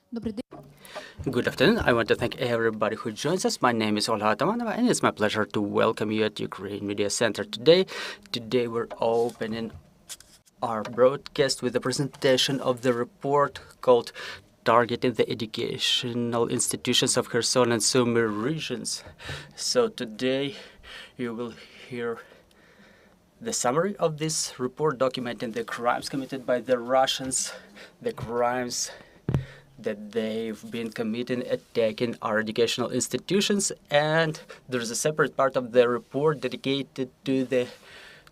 Добрый день. Good afternoon. I want to thank everybody who joins us. My name is Olha Atamanova, and it's my pleasure to welcome you at Ukraine Media Center today. Today we're opening our broadcast with a presentation of the report called Targeting the Educational Institutions of Kherson and Sumy regions. So today you will hear the summary of this report documenting the crimes committed by the Russians, the crimes that they've been committing attacking our educational institutions, and there's a separate part of the report dedicated to the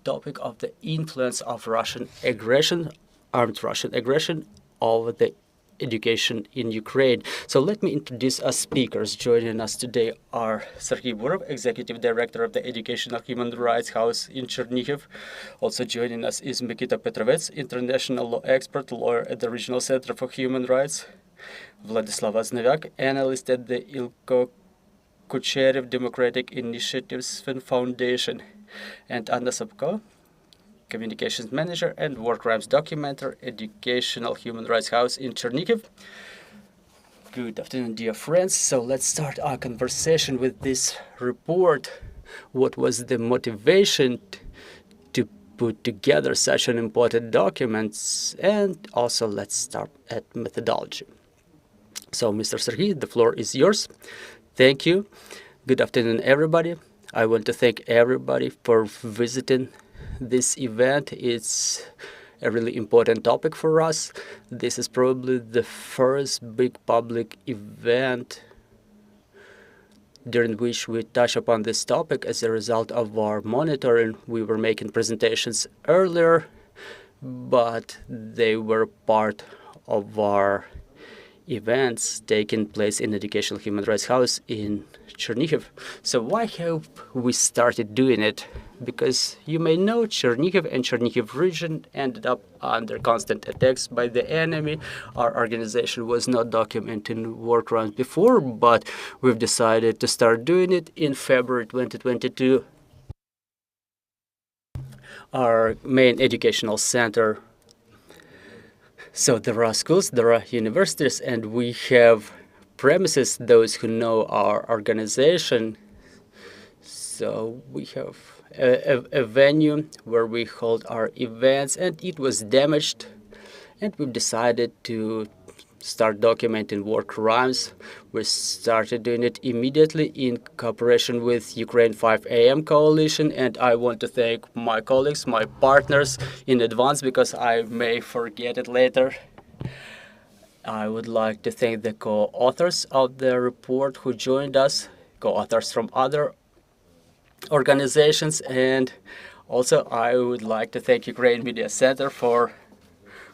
topic of the influence of Russian aggression, armed Russian aggression, over the education in Ukraine. So let me introduce our speakers. Joining us today are Serhiy Burov, Executive Director of the Educational Human Rights House in Chernihiv. Also joining us is Mykyta Petrovets, international law expert, lawyer at the Regional Center for Human Rights. Vladyslava Znoviak, analyst at the Ilko Kucheriv Democratic Initiatives Foundation, and Yana Sobko, communications manager and war crimes documenter, Educational Human Rights House in Chernihiv. Good afternoon, dear friends. So let's start our conversation with this report. What was the motivation to put together such an important document? And also let's start at methodology. So, Mr. Serhiy, the floor is yours. Thank you. Good afternoon, everybody. I want to thank everybody for visiting this event. It's a really important topic for us. This is probably the first big public event during which we touch upon this topic as a result of our monitoring. We were making presentations earlier, but they were part of our events taking place in Educational Human Rights House in Chernihiv. So why have we started doing it? Because you may know Chernihiv and Chernihiv region ended up under constant attacks by the enemy. Our organization was not documenting war crimes before, but we've decided to start doing it in February 2022. Our main educational center. So there are schools, there are universities, and we have premises, those who know our organization. So we have a venue where we hold our events, and it was damaged, and we decided to start documenting war crimes. We started doing it immediately in cooperation with Ukraine 5 AM Coalition, and I want to thank my colleagues, my partners in advance because I may forget it later. I would like to thank the co-authors of the report who joined us, co-authors from other organizations, and also I would like to thank Ukraine Media Center for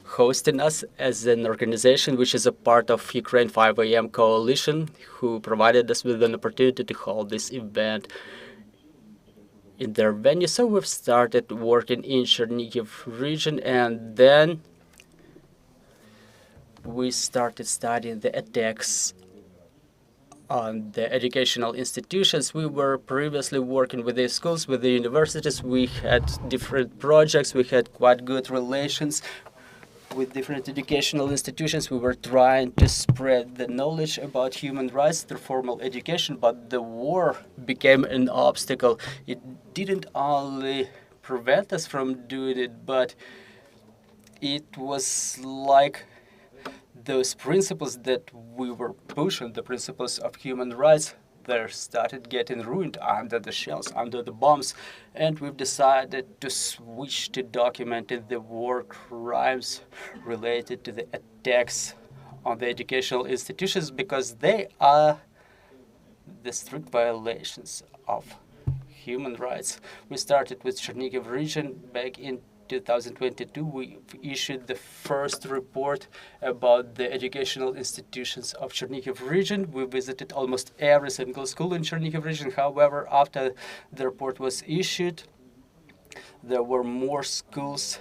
hosting us as an organization which is a part of Ukraine 5 AM Coalition, who provided us with an opportunity to hold this event in their venue. So we've started working in Chernihiv region, and then we started studying the attacks on the educational institutions. We were previously working with the schools, with the universities. We had different projects. We had quite good relations with different educational institutions. We were trying to spread the knowledge about human rights through formal education, but the war became an obstacle. It didn't only prevent us from doing it, but it was like those principles that we were pushing, the principles of human rights, they started getting ruined under the shells, under the bombs, and we've decided to switch to documenting the war crimes related to the attacks on the educational institutions, because they are the strict violations of human rights. We started with Chernihiv region back in 2022. We issued the first report about the educational institutions of Chernihiv region. We visited almost every single school in Chernihiv region. However, after the report was issued, there were more schools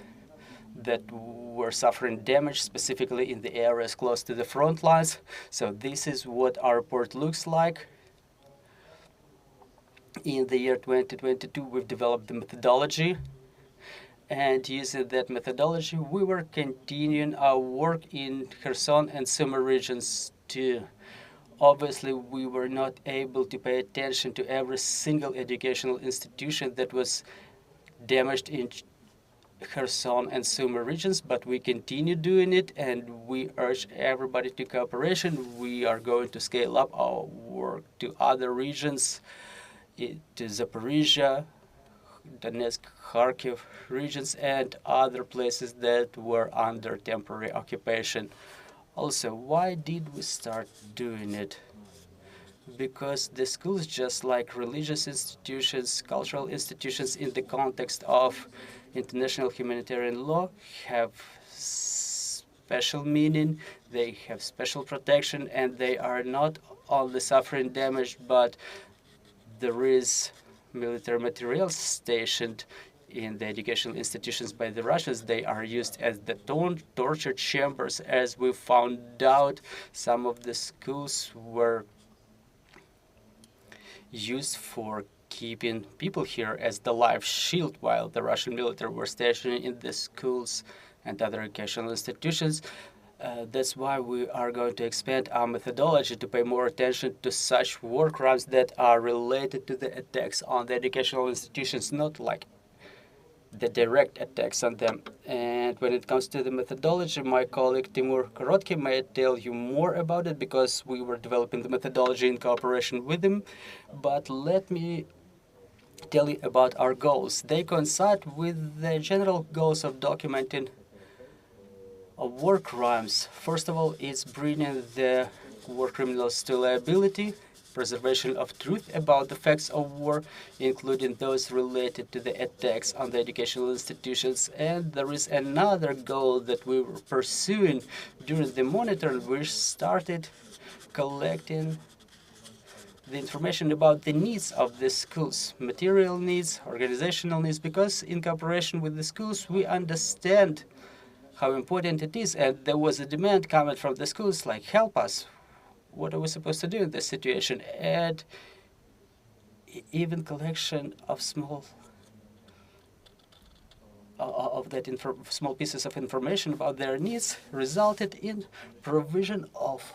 that were suffering damage, specifically in the areas close to the front lines. So this is what our report looks like. In the year 2022, we've developed the methodology, And using that methodology, we were continuing our work in Kherson and Sumy regions too. Obviously, we were not able to pay attention to every single educational institution that was damaged in Kherson and Sumy regions, but we continue doing it, and we urge everybody to cooperation. We are going to scale up our work to other regions, to Zaporizhia, Donetsk, Kharkiv regions, and other places that were under temporary occupation. Also, why did we start doing it? Because the schools, just like religious institutions, cultural institutions in the context of international humanitarian law, have special meaning, they have special protection, and they are not only suffering damage, but there is military materials stationed in the educational institutions by the Russians. They are used as the torture chambers. As we found out, some of the schools were used for keeping people here as the life shield while the Russian military were stationed in the schools and other educational institutions. That's why we are going to expand our methodology to pay more attention to such war crimes that are related to the attacks on the educational institutions, not like the direct attacks on them. And when it comes to the methodology, my colleague Timur Korotky may tell you more about it because we were developing the methodology in cooperation with him. But let me tell you about our goals. They coincide with the general goals of documenting war crimes. First of all, it's bringing the war criminals to liability, preservation of truth about the facts of war, including those related to the attacks on the educational institutions. And there is another goal that we were pursuing during the monitoring. We started collecting the information about the needs of the schools, material needs, organizational needs, because in cooperation with the schools, we understand how important it is. And there was a demand coming from the schools like, help us. What are we supposed to do in this situation? And even collection of small pieces of information about their needs resulted in provision of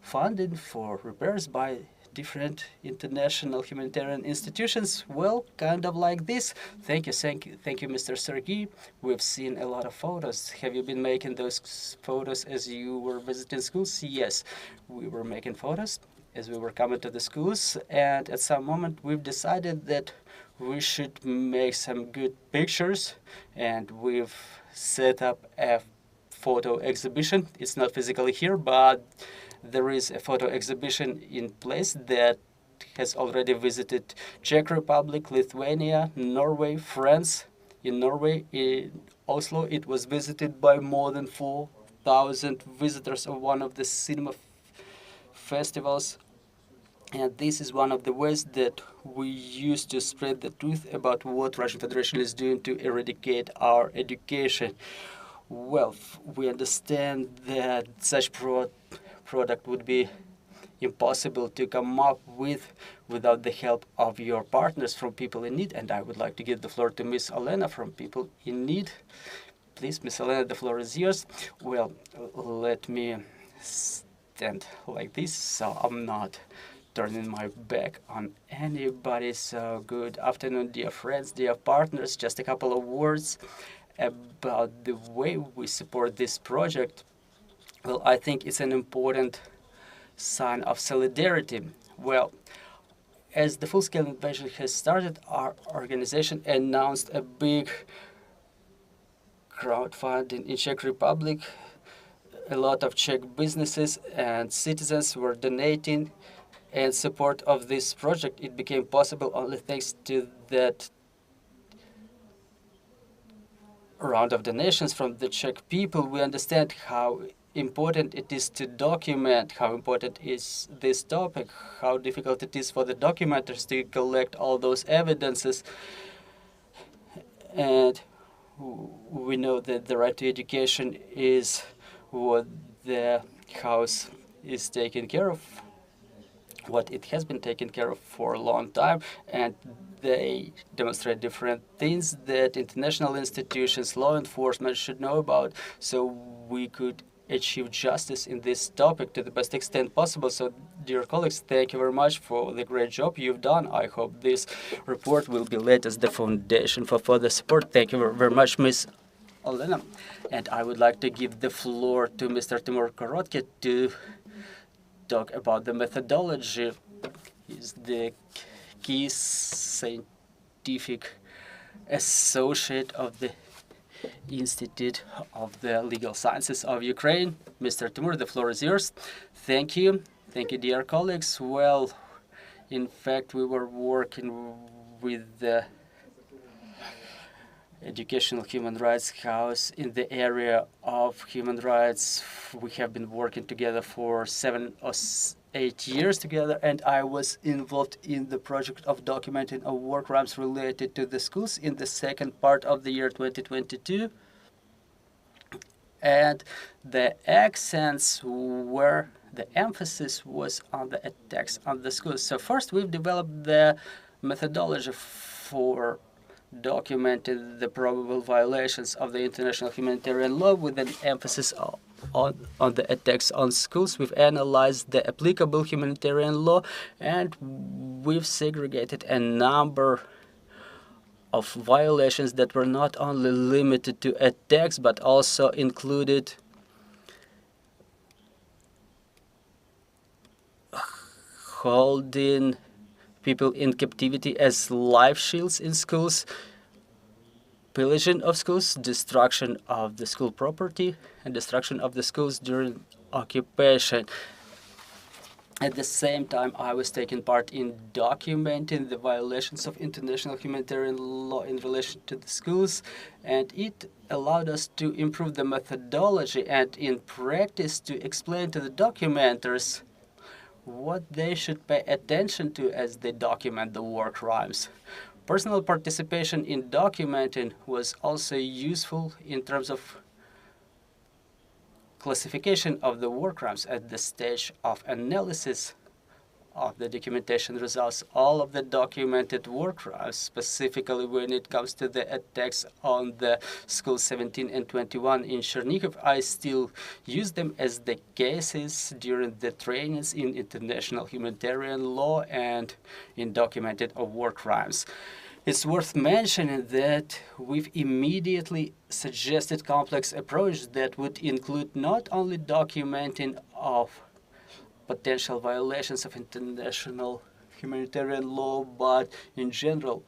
funding for repairs by different international humanitarian institutions. Well, kind of like this. Thank you, Mr. Serhiy. We've seen a lot of photos. Have you been making those photos as you were visiting schools? Yes, we were making photos as we were coming to the schools, and at some moment we've decided that we should make some good pictures, and we've set up a photo exhibition. It's not physically here, but there is a photo exhibition in place that has already visited Czech Republic, Lithuania, Norway, France. In Norway, in Oslo, it was visited by more than 4,000 visitors of one of the cinema festivals. And this is one of the ways that we use to spread the truth about what Russian Federation is doing to eradicate our education. Well, we understand that such product would be impossible to come up with without the help of your partners from People in Need. And I would like to give the floor to Miss Elena from People in Need. Please, Miss Elena, the floor is yours. Well, let me stand like this so I'm not turning my back on anybody. So good afternoon, dear friends, dear partners. Just a couple of words about the way we support this project. Well, I think it's an important sign of solidarity. Well, as the full-scale invasion has started, our organization announced a big crowdfunding in Czech Republic. A lot of Czech businesses and citizens were donating in support of this project. It became possible only thanks to that round of donations from the Czech people. We understand how important it is to document, how important is this topic, how difficult it is for the documenters to collect all those evidences. And we know that the right to education is what the House is taking care of, what it has been taken care of for a long time, and they demonstrate different things that international institutions, law enforcement should know about, so we could achieve justice in this topic to the best extent possible. So, dear colleagues, thank you very much for the great job you've done. I hope this report will be laid as the foundation for further support. Thank you very much, Ms. Olena. And I would like to give the floor to Mr. Timur Korotke to talk about the methodology. He's the key scientific associate of the Institute of the Legal Sciences of Ukraine. Mr. Timur, the floor is yours. Thank you. Thank you, dear colleagues. Well, in fact, we were working with the Educational Human Rights House in the area of human rights. We have been working together for 7 or 8 years together, and I was involved in the project of documenting of war crimes related to the schools in the second part of the year 2022. And the emphasis was on the attacks on the schools. So first we've developed the methodology for documented the probable violations of the international humanitarian law with an emphasis on the attacks on schools. We've analyzed the applicable humanitarian law, and we've segregated a number of violations that were not only limited to attacks but also included holding people in captivity as life shields in schools, pillaging of schools, destruction of the school property, and destruction of the schools during occupation. At the same time, I was taking part in documenting the violations of international humanitarian law in relation to the schools, and it allowed us to improve the methodology and in practice to explain to the documenters what they should pay attention to as they document the war crimes. Personal participation in documenting was also useful in terms of classification of the war crimes at the stage of analysis of the documentation results. All of the documented war crimes, specifically when it comes to the attacks on the schools 17 and 21 in Chernihiv, I still use them as the cases during the trainings in international humanitarian law and in documented of war crimes. It's worth mentioning that we've immediately suggested complex approach that would include not only documenting of potential violations of international humanitarian law, but in general,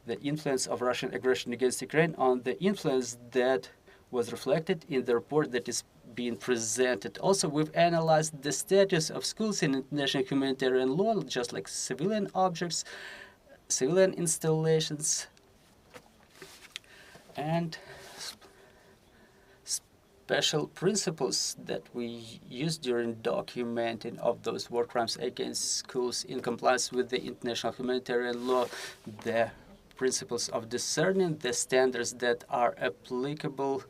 the influence of Russian aggression against Ukraine on the influence that was reflected in the report that is being presented. Also, we've analyzed the status of schools in international humanitarian law, just like civilian objects, civilian installations, and special principles that we use during documenting of those war crimes against schools in compliance with the international humanitarian law, the principles of discerning the standards that are applicable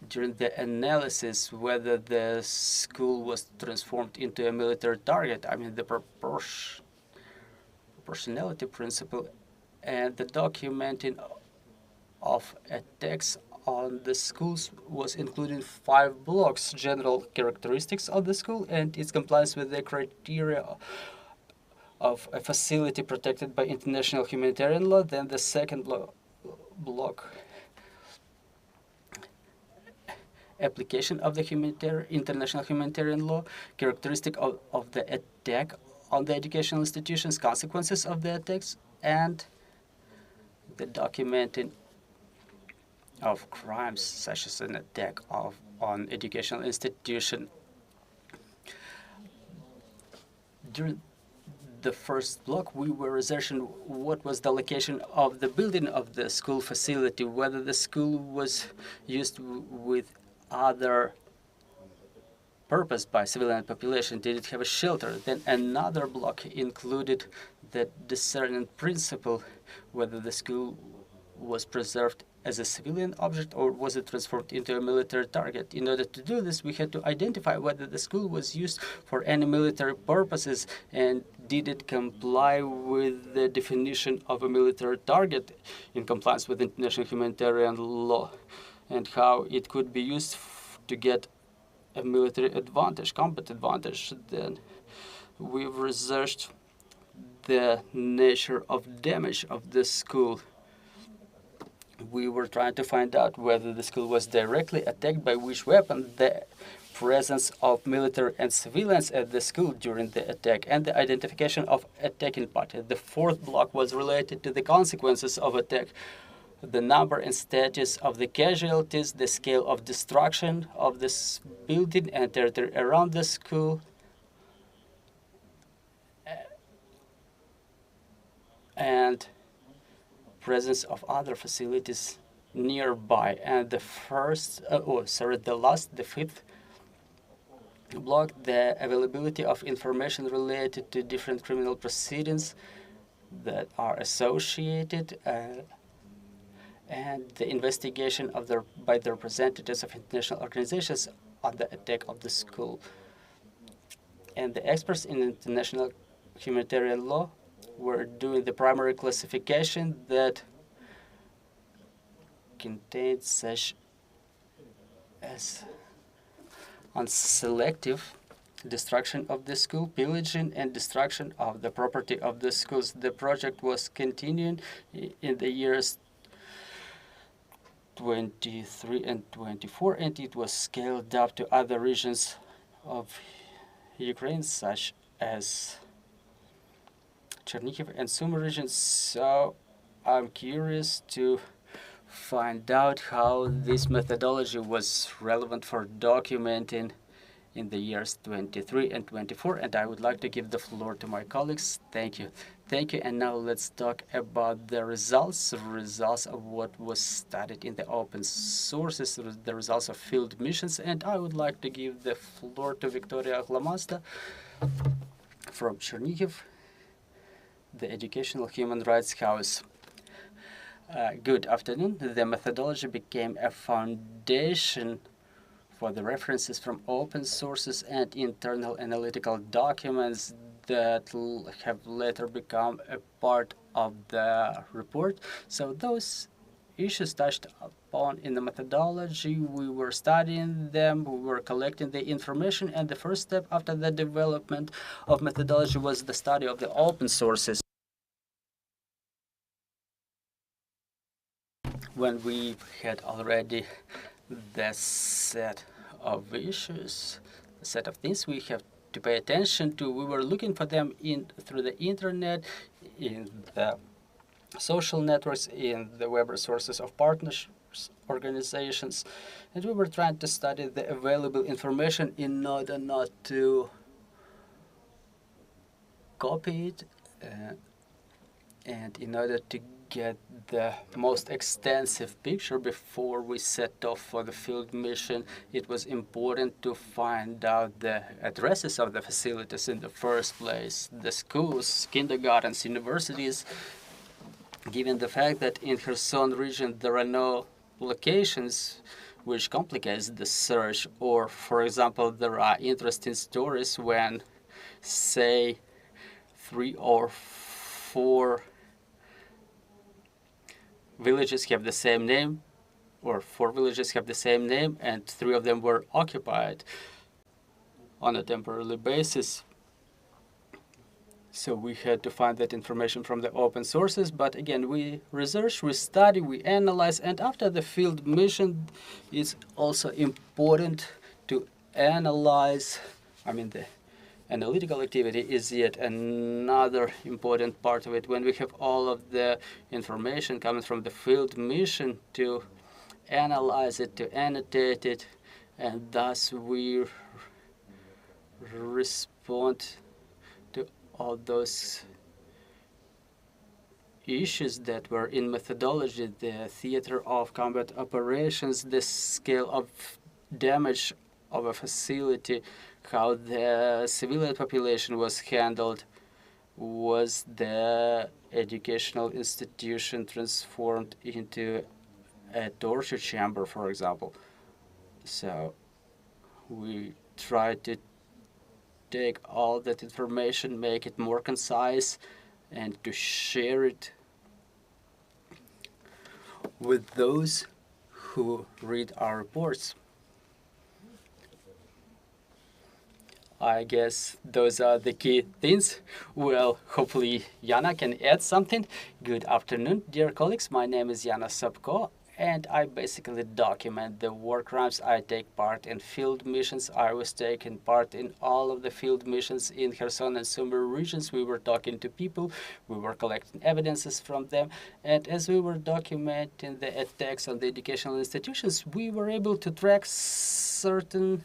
during the analysis whether the school was transformed into a military target. I mean, the proportionality principle and the documenting of attacks on the schools was including 5 blocks: general characteristics of the school and its compliance with the criteria of a facility protected by international humanitarian law. Then the second block, application of the international humanitarian law, characteristic of the attack on the educational institutions, consequences of the attacks, and the documenting of crimes such as an attack on educational institution. During the first block, we were researching what was the location of the building of the school facility, whether the school was used with other purpose by civilian population, did it have a shelter. Then another block included the discerning principle, whether the school was preserved as a civilian object or was it transformed into a military target? In order to do this, we had to identify whether the school was used for any military purposes and did it comply with the definition of a military target in compliance with international humanitarian law, and how it could be used to get a military advantage, combat advantage. Then we've researched the nature of damage of the school. We were trying to find out whether the school was directly attacked, by which weapon, the presence of military and civilians at the school during the attack, and the identification of attacking party. The fourth block was related to the consequences of attack, the number and status of the casualties, the scale of destruction of this building and territory around the school, and presence of other facilities nearby. And the fifth block, the availability of information related to different criminal proceedings that are associated, and the investigation of by the representatives of international organizations on the attack of the school. And the experts in international humanitarian law were doing the primary classification that contained such as on selective destruction of the school, pillaging and destruction of the property of the schools. The project was continuing in the years 23 and 24, and it was scaled up to other regions of Ukraine, such as Chernihiv and Sumy regions. So I'm curious to find out how this methodology was relevant for documenting in the years 23 and 24, and I would like to give the floor to my colleagues. Thank you. Thank you, and now let's talk about the results of what was studied in the open sources, the results of field missions, and I would like to give the floor to Victoria Glamazda from Chernihiv, the Educational Human Rights House. Good afternoon. The methodology became a foundation for the references from open sources and internal analytical documents that have later become a part of the report. So those issues touched upon in the methodology, we were studying them, we were collecting the information, and the first step after the development of methodology was the study of the open sources. When we had already the set of issues, the set of things we have to pay attention to, we were looking for them through the internet, in the social networks, in the web resources of partners, organizations, and we were trying to study the available information in order not to copy it, and in order to get the most extensive picture before we set off for the field mission. It was important to find out the addresses of the facilities in the first place, the schools, kindergartens, universities, given the fact that in Kherson region there are no locations, which complicates the search. Or, for example, there are interesting stories when, say, 3 or 4 villages have the same name, or 4 villages have the same name, and 3 of them were occupied on a temporary basis. So we had to find that information from the open sources. But again, we research, we study, we analyze, and after the field mission, it's also important to analyze. The analytical activity is yet another important part of it. When we have all of the information coming from the field mission, to analyze it, to annotate it, and thus we respond to all those issues that were in methodology, the theater of combat operations, the scale of damage of a facility, how the civilian population was handled, was the educational institution transformed into a torture chamber, for example. So we try to take all that information, make it more concise, and to share it with those who read our reports. I guess those are the key things. Well, hopefully Yana can add something. Good afternoon, dear colleagues. My name is Yana Sobko, and I basically document the war crimes. I take part in field missions. I was taking part in all of the field missions in Kherson and Sumy regions. We were talking to people. We were collecting evidences from them. And as we were documenting the attacks on the educational institutions, we were able to track certain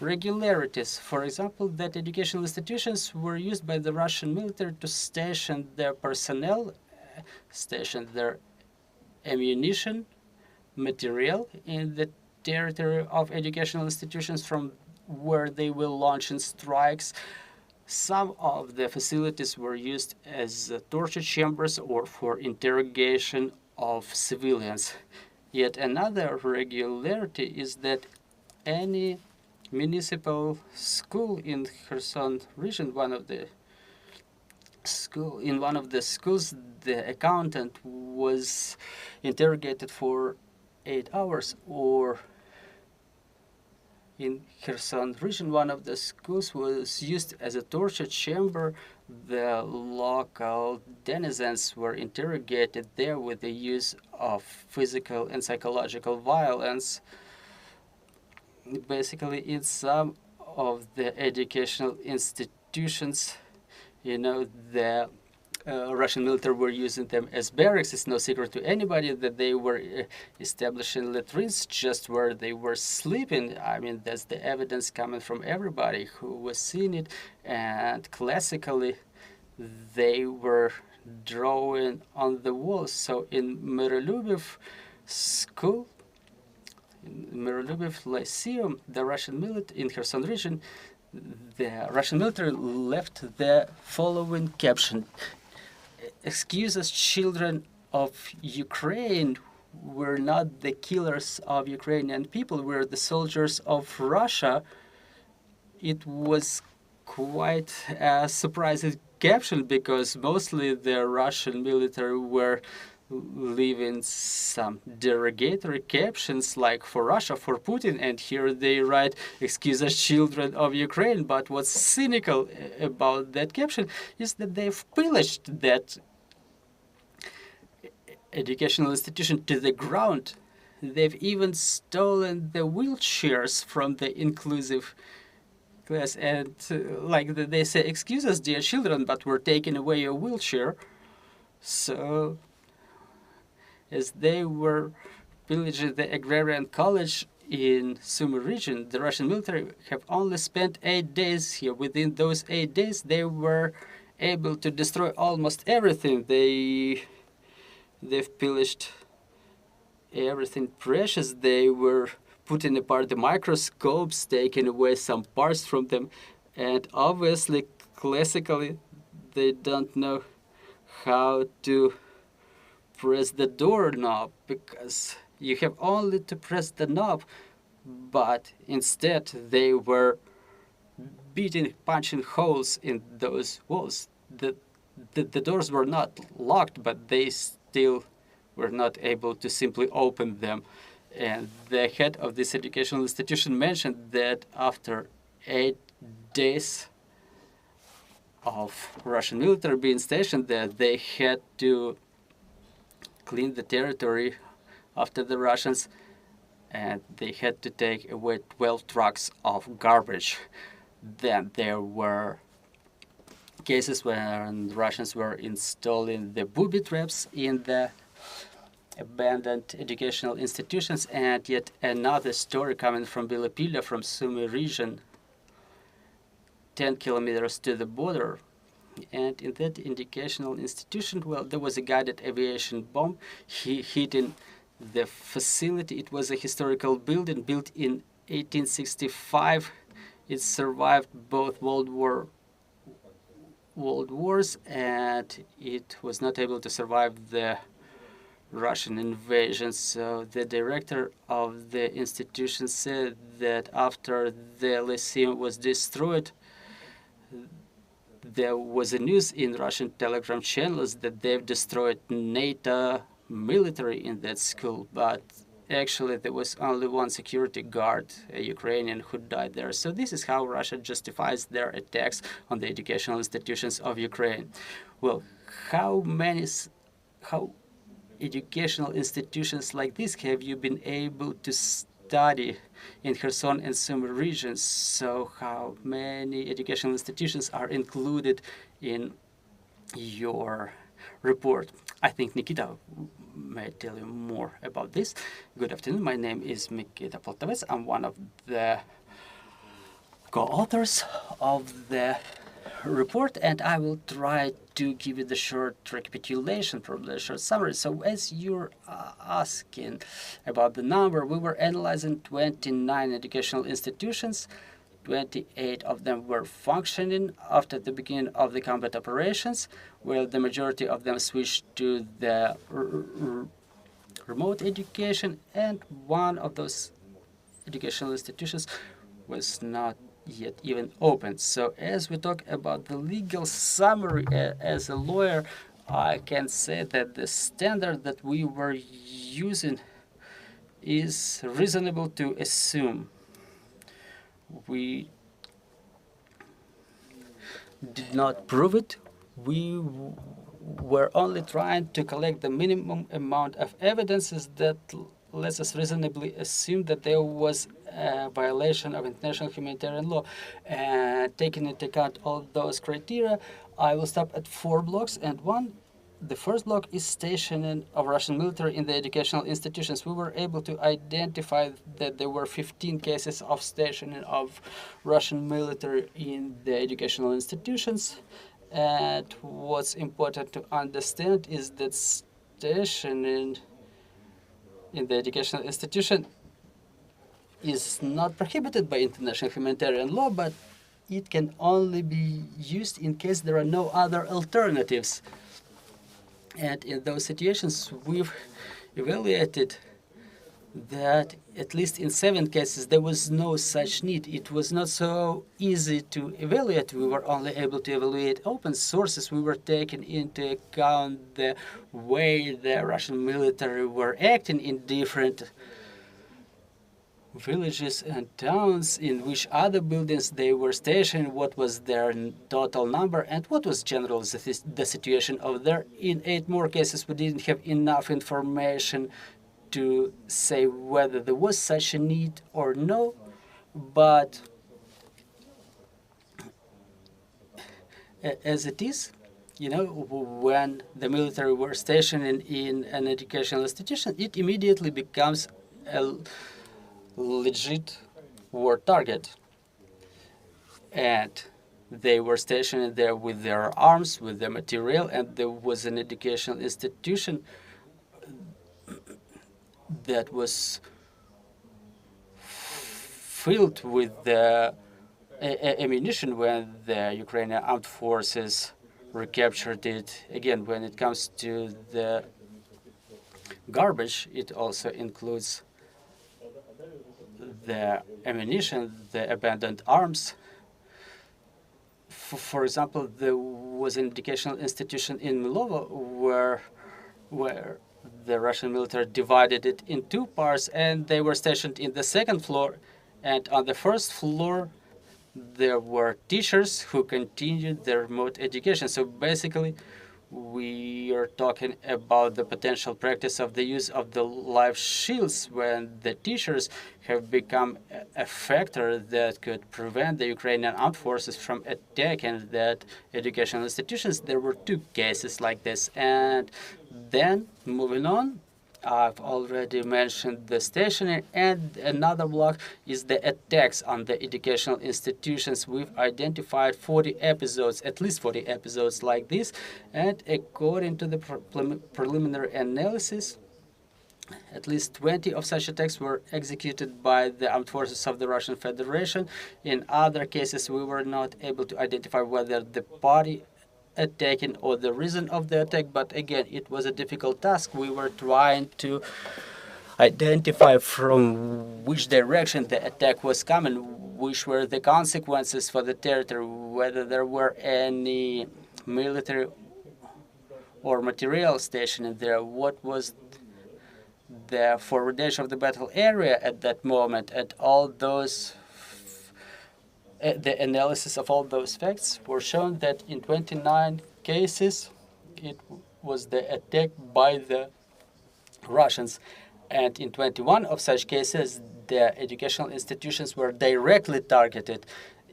regularities. For example, that educational institutions were used by the Russian military to station their personnel, station their ammunition, material in the territory of educational institutions from where they will launch in strikes. Some of the facilities were used as torture chambers or for interrogation of civilians. Yet another regularity is that any municipal school in Kherson region, one of the schools, the accountant was interrogated for 8 hours. Or in Kherson region, one of the schools was used as a torture chamber. The local denizens were interrogated there with the use of physical and psychological violence. Basically, in some of the educational institutions, the Russian military were using them as barracks. It's no secret to anybody that they were establishing latrines just where they were sleeping. I mean, that's the evidence coming from everybody who was seeing it. And classically, they were drawing on the walls. So in Myrylubiv school, in Myrylubiv Lyceum, the Russian military in Kherson region, the Russian military left the following caption: "Excuses children of Ukraine were not the killers of Ukrainian people, were the soldiers of Russia." It was quite a surprising caption because mostly the Russian military were leaving some derogatory captions like "for Russia, for Putin," and here they write "excuse us children of Ukraine." But what's cynical about that caption is that they've pillaged that educational institution to the ground. They've even stolen the wheelchairs from the inclusive class, and like they say, "excuse us, dear children, but we're taking away your wheelchair." So as they were pillaging the agrarian college in Sumy region, the Russian military have only spent 8 days here. Within those 8 days, they were able to destroy almost everything. They've pillaged everything precious. They were putting apart the microscopes, taking away some parts from them, and obviously, classically, they don't know how to press the doorknob because you have only to press the knob, but instead they were punching holes in those walls. The doors were not locked, but they still were not able to simply open them. And the head of this educational institution mentioned that after 8 days of Russian military being stationed there, they had to clean the territory after the Russians, and they had to take away 12 trucks of garbage. Then there were cases when the Russians were installing the booby traps in the abandoned educational institutions. And yet another story coming from Belopilya, from Sumy region, 10 kilometers to the border. And in that educational institution, well, there was a guided aviation bomb hitting the facility. It was a historical building built in 1865. It survived both World War world wars, and it was not able to survive the Russian invasion. So the director of the institution said that after the Lyceum was destroyed, there was a news in Russian telegram channels that they've destroyed NATO military in that school, but actually there was only one security guard, a Ukrainian, who died there. So this is how Russia justifies their attacks on the educational institutions of Ukraine. Well, how educational institutions like this have you been able to study in Kherson and Sumy regions? So how many educational institutions are included in your report? I think Mykyta may tell you more about this. Good afternoon. My name is Mykyta Petrovets. I'm one of the co-authors of the report, and I will try to give you the short recapitulation, probably a short summary. So as you're asking about the number, we were analyzing 29 educational institutions. 28 of them were functioning after the beginning of the combat operations, where the majority of them switched to the remote education, and one of those educational institutions was not yet even open. So as we talk about the legal summary, as a lawyer, I can say that the standard that we were using is reasonable to assume. We did not prove it. We were only trying to collect the minimum amount of evidences that lets us reasonably assume that there was a violation of international humanitarian law. And taking into account all those criteria, I will stop at 4 blocks. And the first block is stationing of Russian military in the educational institutions. We were able to identify that there were 15 cases of stationing of Russian military in the educational institutions. And what's important to understand is that stationing in the educational institution is not prohibited by international humanitarian law, but it can only be used in case there are no other alternatives. And in those situations, we've evaluated that at least in 7 cases there was no such need. It was not so easy to evaluate. We were only able to evaluate open sources. We were taking into account the way the Russian military were acting in different villages and towns, in which other buildings they were stationed, what was their total number, and what was generally the situation over there. In 8 more cases, we didn't have enough information to say whether there was such a need or no, but as it is, when the military were stationed in an educational institution, it immediately becomes a legit war target. And they were stationed there with their arms, with their material, and there was an educational institution that was filled with the ammunition when the Ukrainian armed forces recaptured it. Again, when it comes to the garbage, it also includes the ammunition, the abandoned arms. For example, there was an educational institution in Milovo where the Russian military divided it in 2 parts, and they were stationed in the 2nd floor. And on the 1st floor, there were teachers who continued their remote education. So basically, we are talking about the potential practice of the use of the live shields when the teachers have become a factor that could prevent the Ukrainian armed forces from attacking that educational institutions. There were 2 cases like this. And then, moving on, I've already mentioned the stationing, and another block is the attacks on the educational institutions. We've identified 40 episodes, at least 40 episodes like this, and according to the preliminary analysis, at least 20 of such attacks were executed by the armed forces of the Russian Federation. In other cases, we were not able to identify whether the party attacking or the reason of the attack, but again, it was a difficult task. We were trying to identify from which direction the attack was coming, which were the consequences for the territory, whether there were any military or material station in there, what was the forwardation of the battle area at that moment, and all those the analysis of all those facts were shown that in 29 cases it was the attack by the Russians, and in 21 of such cases the educational institutions were directly targeted,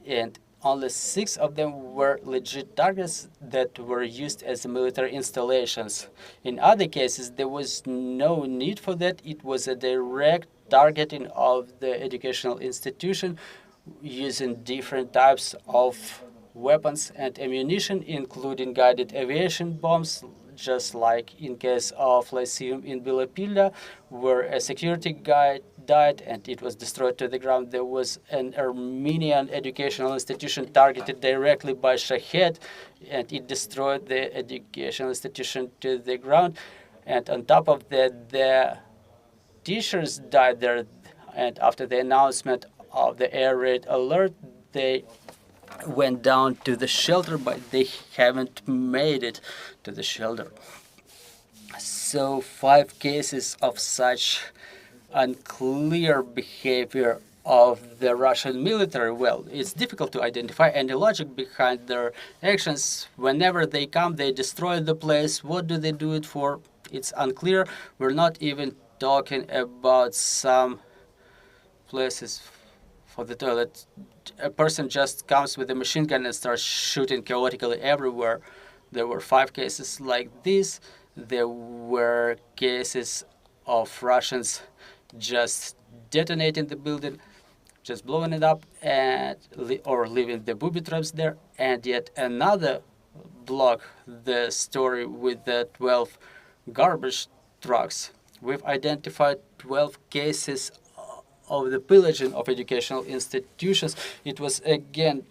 and only 6 of them were legit targets that were used as military installations. In other cases, there was no need for that. It was a direct targeting of the educational institution using different types of weapons and ammunition, including guided aviation bombs, just like in case of Lyceum in Bilapilya, where a security guard died and it was destroyed to the ground. There was an Armenian educational institution targeted directly by Shahed, and it destroyed the educational institution to the ground. And on top of that, the teachers died there, and after the announcement of the air raid alert, they went down to the shelter, but they haven't made it to the shelter. So 5 cases of such unclear behavior of the Russian military. Well, it's difficult to identify any logic behind their actions. Whenever they come, they destroy the place. What do they do it for? It's unclear. We're not even talking about some places for the toilet. A person just comes with a machine gun and starts shooting chaotically everywhere. There were 5 cases like this. There were cases of Russians just detonating the building, just blowing it up, and or leaving the booby traps there. And yet another block, the story with the 12 garbage trucks. We've identified 12 cases of the pillaging of educational institutions. It was again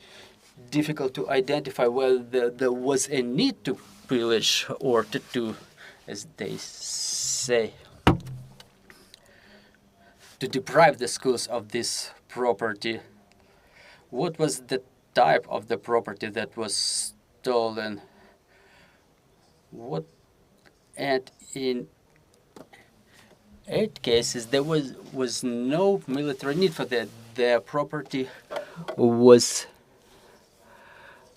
difficult to identify whether there was a need to pillage or to do, as they say, to deprive the schools of this property. What was the type of the property that was stolen? And in 8 cases, there was no military need for that. The property was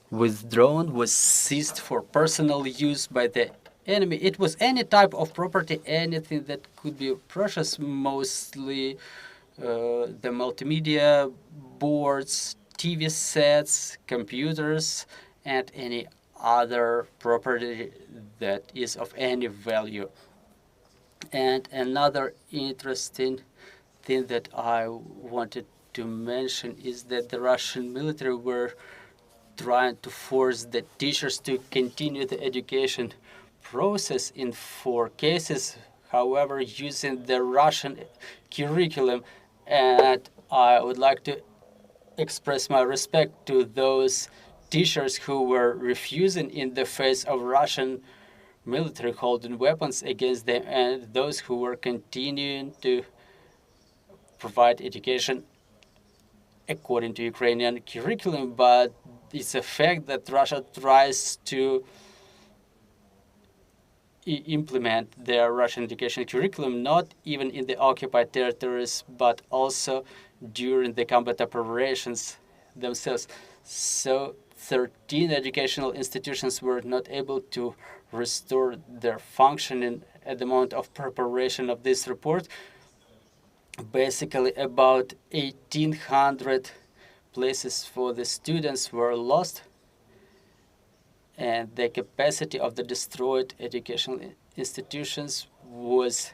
withdrawn, was seized for personal use by the enemy. It was any type of property, anything that could be precious, mostly the multimedia boards, TV sets, computers, and any other property that is of any value. And another interesting thing that I wanted to mention is that the Russian military were trying to force the teachers to continue the education process in 4 cases, however, using the Russian curriculum. And I would like to express my respect to those teachers who were refusing in the face of Russian military holding weapons against them, and those who were continuing to provide education according to Ukrainian curriculum. But it's a fact that Russia tries to implement their Russian education curriculum not even in the occupied territories, but also during the combat operations themselves. So 13 educational institutions were not able to restore their functioning at the moment of preparation of this report. Basically, about 1,800 places for the students were lost, and the capacity of the destroyed educational institutions was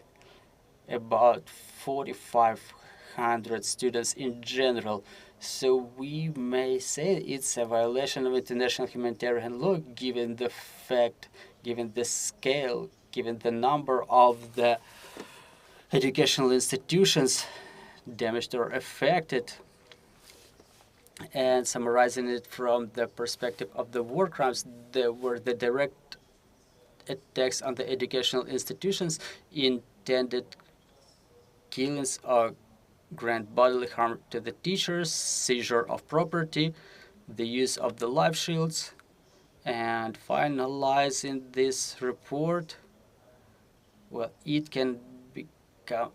about 4,500 students in general. So we may say it's a violation of international humanitarian law, given the fact, given the scale, given the number of the educational institutions damaged or affected. And summarizing it from the perspective of the war crimes, there were the direct attacks on the educational institutions, intended killings or grand bodily harm to the teachers, seizure of property, the use of the life shields, and finalizing this report, well, it can become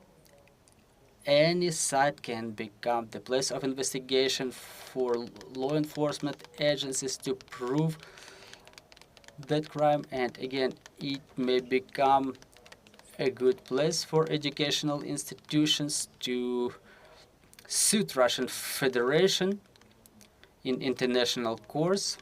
any site can become the place of investigation for law enforcement agencies to prove that crime, and again, it may become a good place for educational institutions to suit Russian Federation in international courts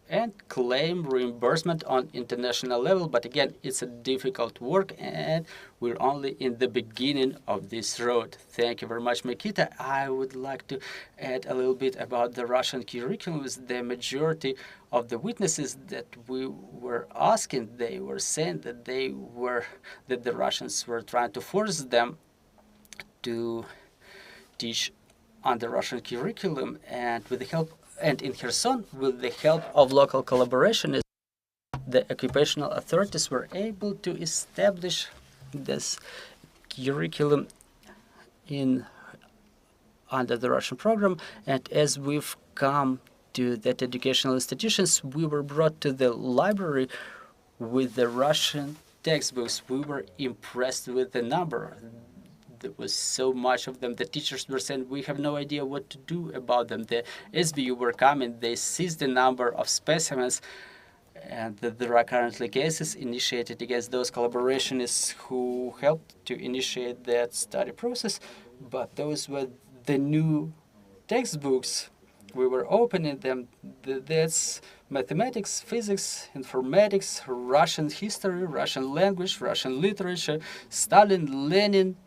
and claim reimbursement on international level. But again, it's a difficult work, and we're only in the beginning of this road. Thank you very much, Mykyta. I would like to add a little bit about the Russian curriculums. The majority of the witnesses that we were asking, they were saying that that the Russians were trying to force them to teach on the Russian curriculum, and with the help and in Kherson, with the help of local collaboration, the occupational authorities were able to establish this curriculum under the Russian program. And as we've come to that educational institutions, we were brought to the library with the Russian textbooks. We were impressed with the number. There was so much of them. The teachers were saying, we have no idea what to do about them. The SBU were coming, they seized the number of specimens, and there are currently cases initiated against those collaborationists who helped to initiate that study process. But those were the new textbooks. We were opening them. That's mathematics, physics, informatics, Russian history, Russian language, Russian literature, Stalin, Lenin,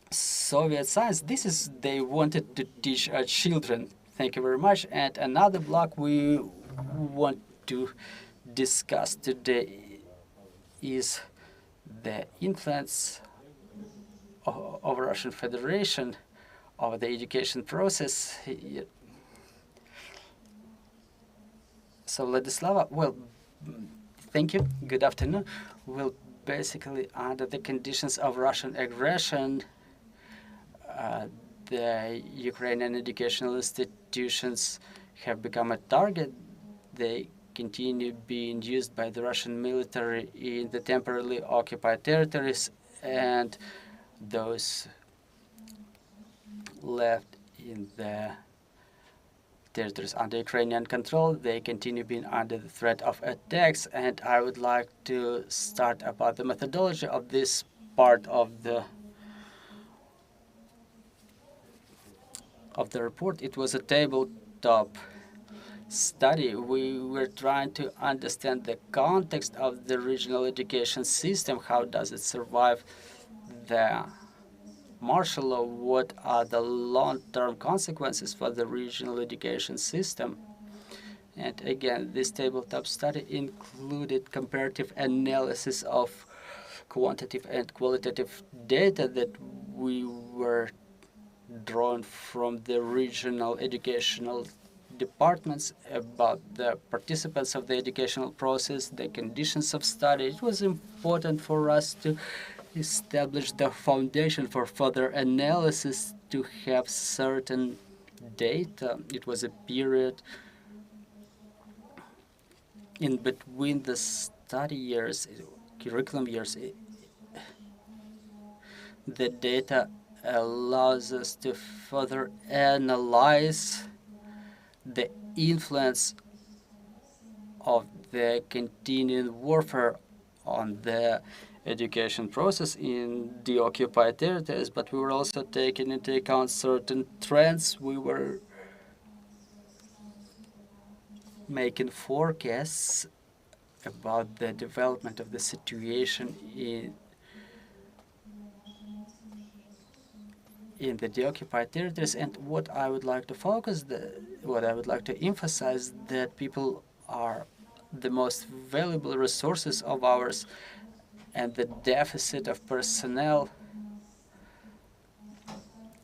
Soviet science. This is they wanted to teach our children. Thank you very much. And another block we want to discuss today is the influence of Russian Federation over the education process. So Vladyslava, well, thank you. Good afternoon. Well, basically, under the conditions of Russian aggression, the Ukrainian educational institutions have become a target. They continue being used by the Russian military in the temporarily occupied territories, and those left in the territories under Ukrainian control, they continue being under the threat of attacks. And I would like to start about the methodology of this part of the report. It was a tabletop study. We were trying to understand the context of the regional education system. How does it survive the martial law? What are the long-term consequences for the regional education system? And again, this tabletop study included comparative analysis of quantitative and qualitative data that we were drawn from the regional educational departments about the participants of the educational process, the conditions of study. It was important for us to establish the foundation for further analysis, to have certain data. It was a period in between the study years, curriculum years. The data allows us to further analyze the influence of the continuing warfare on the education process in the occupied territories, but we were also taking into account certain trends. We were making forecasts about the development of the situation in the deoccupied territories. And what I would like to what I would like to emphasize, that people are the most valuable resources of ours, and the deficit of personnel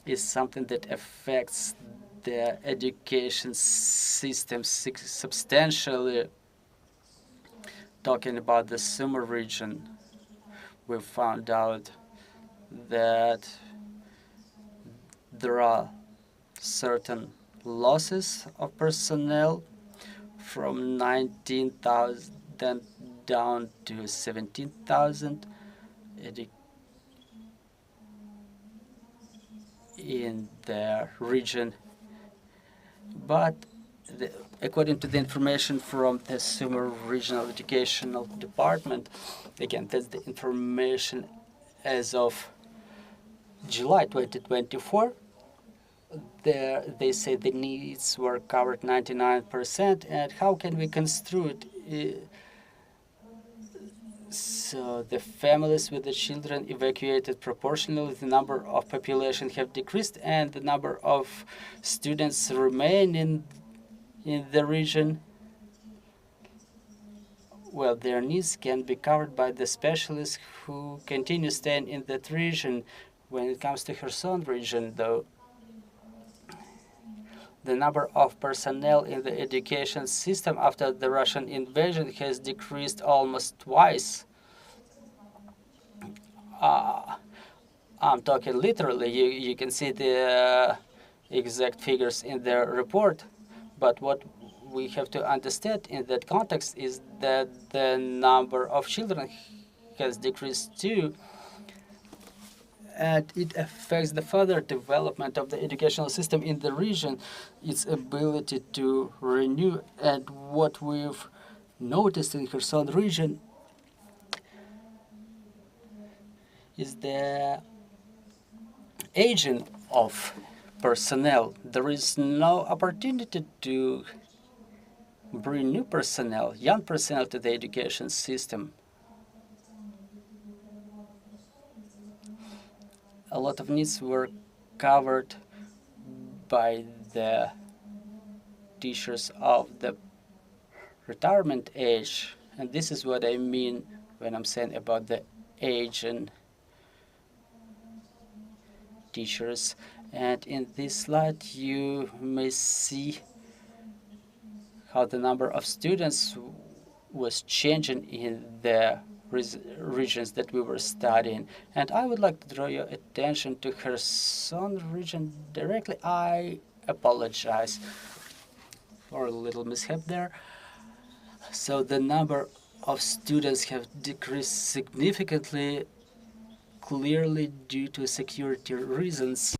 is something that affects the education system substantially. Talking about the Sumy region, we found out that there are certain losses of personnel from 19,000 down to 17,000 in the region. But according to the information from the Sumy Regional Educational Department, again, that's the information as of July 2024, they say the needs were covered 99%, and how can we construe it? So the families with the children evacuated proportionally, the number of population have decreased, and the number of students remain in the region. Well, their needs can be covered by the specialists who continue staying in that region. When it comes to Kherson region, though, the number of personnel in the education system after the Russian invasion has decreased almost twice. I'm talking literally. You can see the exact figures in the report, but what we have to understand in that context is that the number of children has decreased too, and it affects the further development of the educational system in the region, its ability to renew. And what we've noticed in Kherson region is the aging of personnel. There is no opportunity to bring new personnel, young personnel to the education system. A lot of needs were covered by the teachers of the retirement age, and this is what I mean when I'm saying about the aging teachers. And in this slide you may see how the number of students was changing in the regions that we were studying. And I would like to draw your attention to Kherson region directly. I apologize for a little mishap there. So the number of students have decreased significantly, clearly due to security reasons.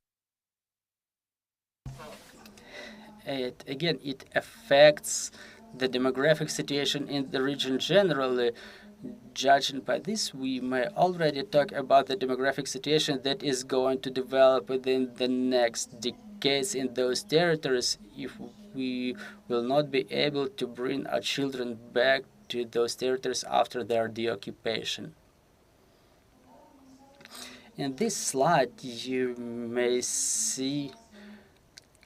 It affects the demographic situation in the region generally. Judging by this, we may already talk about the demographic situation that is going to develop within the next decades in those territories if we will not be able to bring our children back to those territories after their deoccupation. In this slide, you may see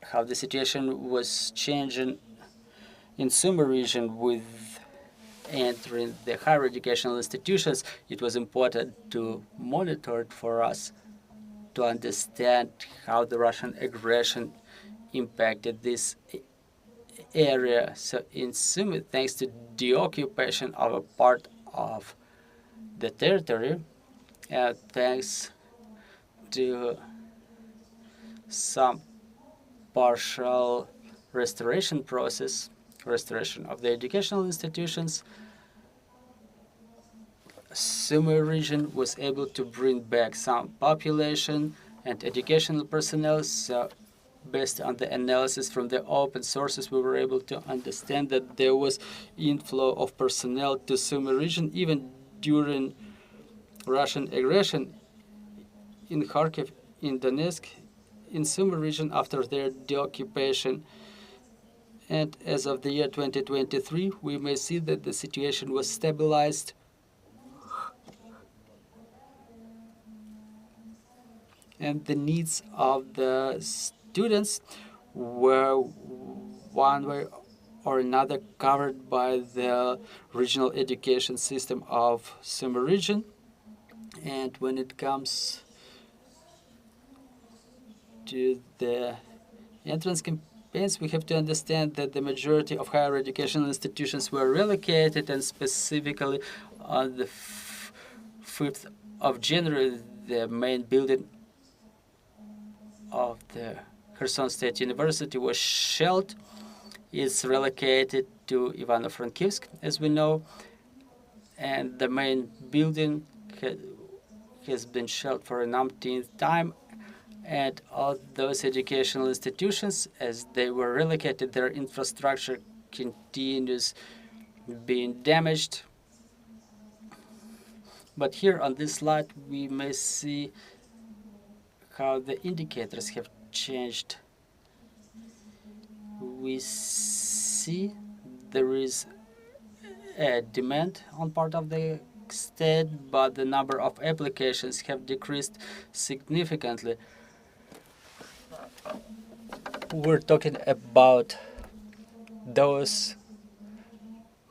how the situation was changing in Sumy region with entering the higher educational institutions. It was important to monitor it for us to understand how the Russian aggression impacted this area. So in Sumy, thanks to the occupation of a part of the territory, thanks to some partial restoration process, restoration of the educational institutions, Sumy region was able to bring back some population and educational personnel. So based on the analysis from the open sources, we were able to understand that there was inflow of personnel to Sumy region even during Russian aggression in Kharkiv, in Donetsk, in Sumy region after their deoccupation. And as of the year 2023, we may see that the situation was stabilized. And the needs of the students were one way or another covered by the regional education system of Sumy region. And when it comes to the entrance campaigns, we have to understand that the majority of higher educational institutions were relocated, and specifically on the 5th of January, the main building of the Kherson State University was shelled. It's relocated to Ivano-Frankivsk, as we know, and the main building has been shelled for an umpteenth time, and all those educational institutions, as they were relocated, their infrastructure continues being damaged. But here on this slide, we may see how the indicators have changed. We see there is a demand on part of the state, but the number of applications have decreased significantly. We're talking about those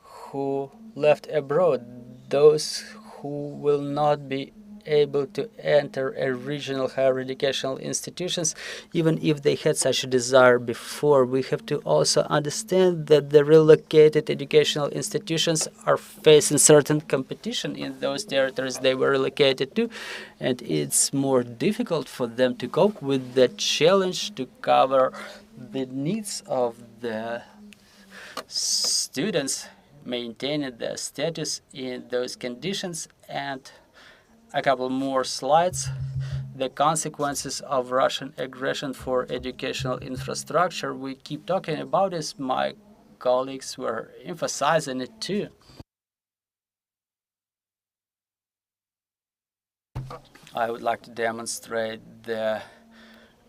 who left abroad, those who will not be able to enter a regional higher educational institutions, even if they had such a desire before. We have to also understand that the relocated educational institutions are facing certain competition in those territories they were relocated to, and it's more difficult for them to cope with the challenge to cover the needs of the students maintaining their status in those conditions. And a couple more slides. The consequences of Russian aggression for educational infrastructure. We keep talking about this. My colleagues were emphasizing it too. I would like to demonstrate the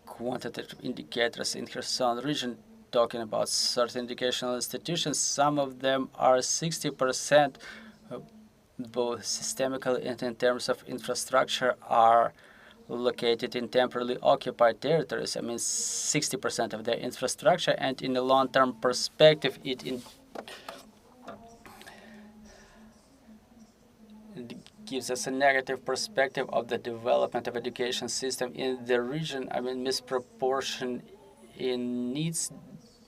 quantitative indicators in Kherson region, talking about certain educational institutions. Some of them are 60%, both systemically and in terms of infrastructure, are located in temporarily occupied territories. I mean, 60% of their infrastructure, and in a long-term perspective, it gives us a negative perspective of the development of education system in the region. I mean, misproportion in needs,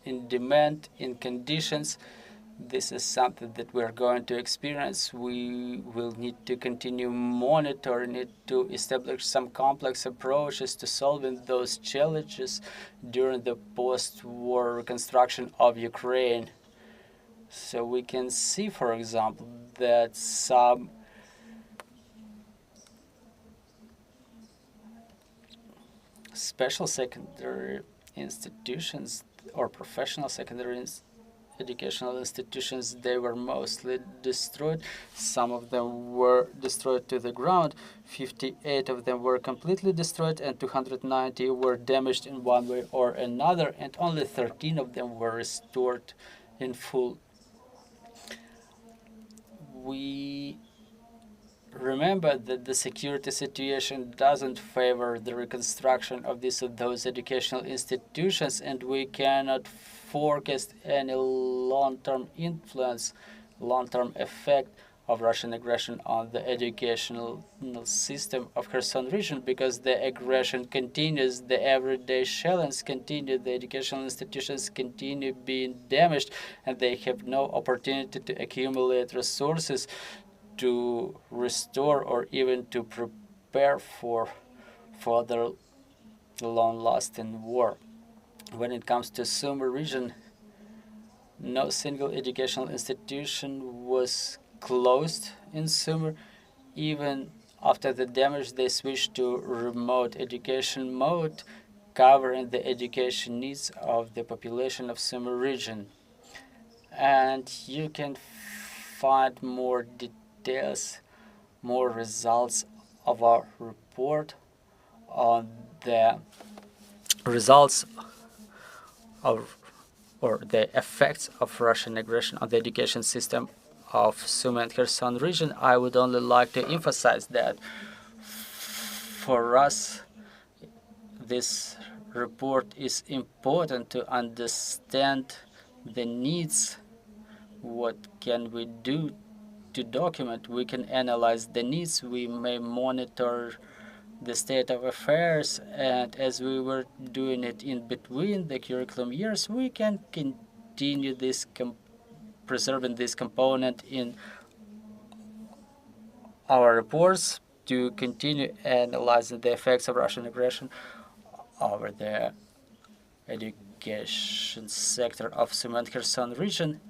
in demand, in conditions. This is something that we're going to experience. We will need to continue monitoring it to establish some complex approaches to solving those challenges during the post-war reconstruction of Ukraine. So we can see, for example, that some special secondary institutions or professional secondary educational institutions, they were mostly destroyed. Some of them were destroyed to the ground. 58 of them were completely destroyed, and 290 were damaged in one way or another, and only 13 of them were restored in full. We remember that the security situation doesn't favor the reconstruction of those educational institutions, and we cannot forecast any long-term influence, long-term effect of Russian aggression on the educational system of Kherson region, because the aggression continues, the everyday challenges continue, the educational institutions continue being damaged, and they have no opportunity to accumulate resources to restore or even to prepare for further long-lasting war. When it comes to Sumy region, no single educational institution was closed in Sumy. Even after the damage, they switched to remote education mode, covering the education needs of the population of Sumy region. And you can find more details, more results of our report on the results of or the effects of Russian aggression on the education system of Sumy and Kherson region. I would only like to emphasize that for us, this report is important to understand the needs. What can we do to document? We can analyze the needs. We may monitor the state of affairs, and as we were doing it in between the curriculum years, we can continue this preserving this component in our reports to continue analyzing the effects of Russian aggression over the education sector of Sumy and Kherson region.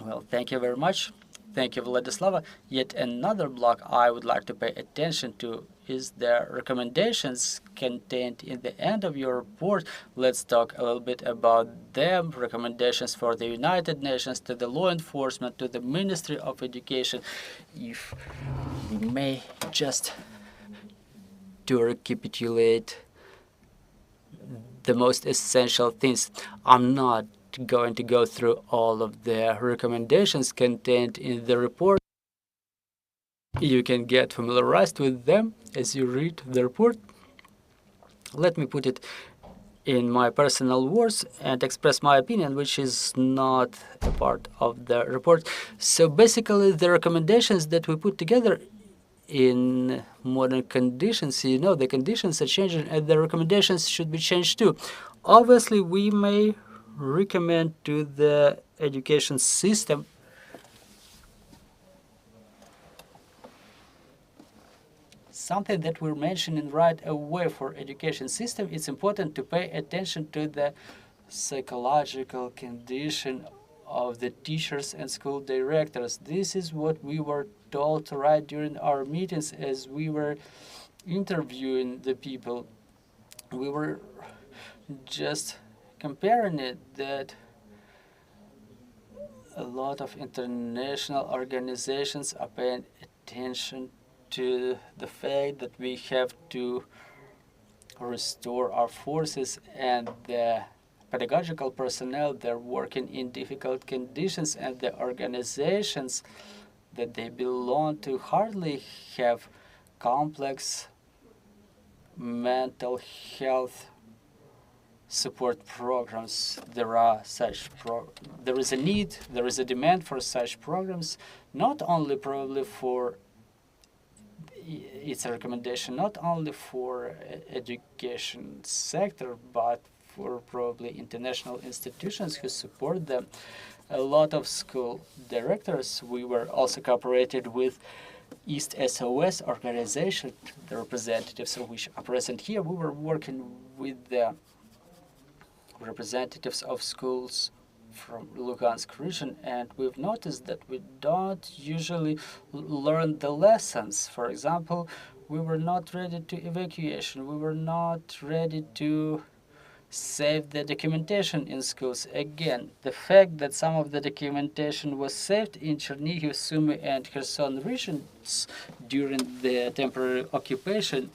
Well, thank you very much. Thank you, Vladyslava. Yet another block I would like to pay attention to is the recommendations contained in the end of your report. Let's talk a little bit about them. Recommendations for the United Nations, to the law enforcement, to the Ministry of Education. If we may just to recapitulate the most essential things. I'm not going to go through all of the recommendations contained in the report. You can get familiarized with them as you read the report. Let me put it in my personal words and express my opinion, which is not a part of the report. So basically, the recommendations that we put together in modern conditions, you know, the conditions are changing and the recommendations should be changed too. Obviously, we may recommend to the education system something that we're mentioning right away for education system. It's important to pay attention to the psychological condition of the teachers and school directors. This is what we were told right during our meetings as we were interviewing the people. We were just comparing it that a lot of international organizations are paying attention to the fact that we have to restore our forces, and the pedagogical personnel, they're working in difficult conditions, and the organizations that they belong to hardly have complex mental health support programs. There are such there is a need, there is a demand for such programs, not only probably for it's a recommendation not only for education sector, but for probably international institutions who support them. A lot of school directors, we were also cooperated with East SOS organization, the representatives of which are present here. We were working with the representatives of schools from Lugansk region, and we've noticed that we don't usually learn the lessons. For example, we were not ready to evacuation. We were not ready to save the documentation in schools. Again, the fact that some of the documentation was saved in Chernihiv, Sumy, and Kherson regions during the temporary occupation,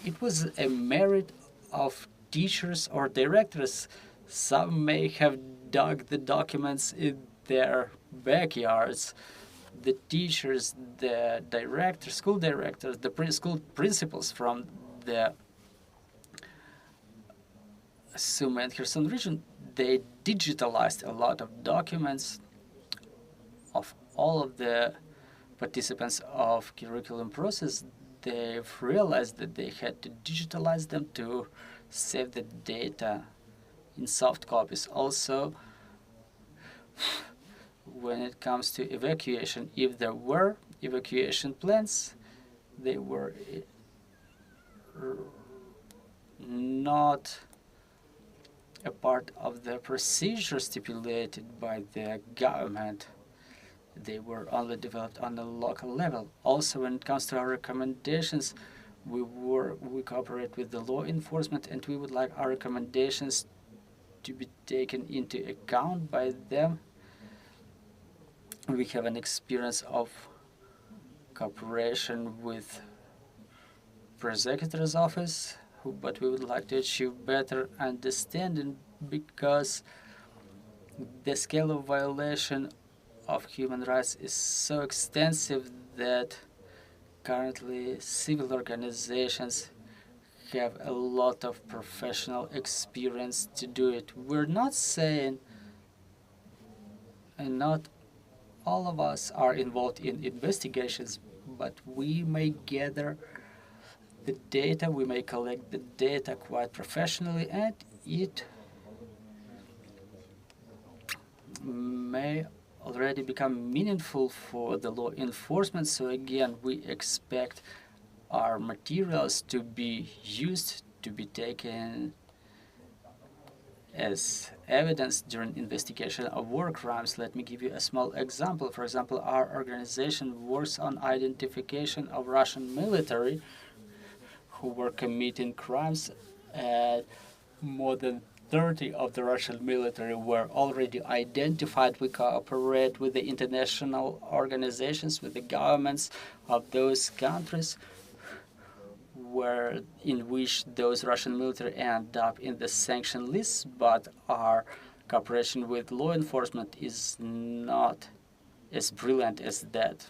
it was a merit of teachers or directors. Some may have dug the documents in their backyards. The teachers, the directors, school directors, the school principals from the Sumy and Kherson region, they digitalized a lot of documents of all of the participants of curriculum process. They've realized that they had to digitalize them to save the data in soft copies. Also, when it comes to evacuation, if there were evacuation plans, they were not a part of the procedure stipulated by the government. They were only developed on the local level. Also, when it comes to our recommendations, we cooperate with the law enforcement, and we would like our recommendations to be taken into account by them. We have an experience of cooperation with prosecutor's office, but we would like to achieve better understanding, because the scale of violation of human rights is so extensive that currently civil organizations have a lot of professional experience to do it. We're not saying, and not all of us are involved in investigations, but we may gather the data, we may collect the data quite professionally, and it may already become meaningful for the law enforcement. So again, we expect our materials to be used, to be taken as evidence during investigation of war crimes. Let me give you a small example. For example, our organization works on identification of Russian military who were committing crimes, and more than 30 of the Russian military were already identified. We cooperate with the international organizations, with the governments of those countries in which those Russian military end up in the sanction lists, but our cooperation with law enforcement is not as brilliant as that.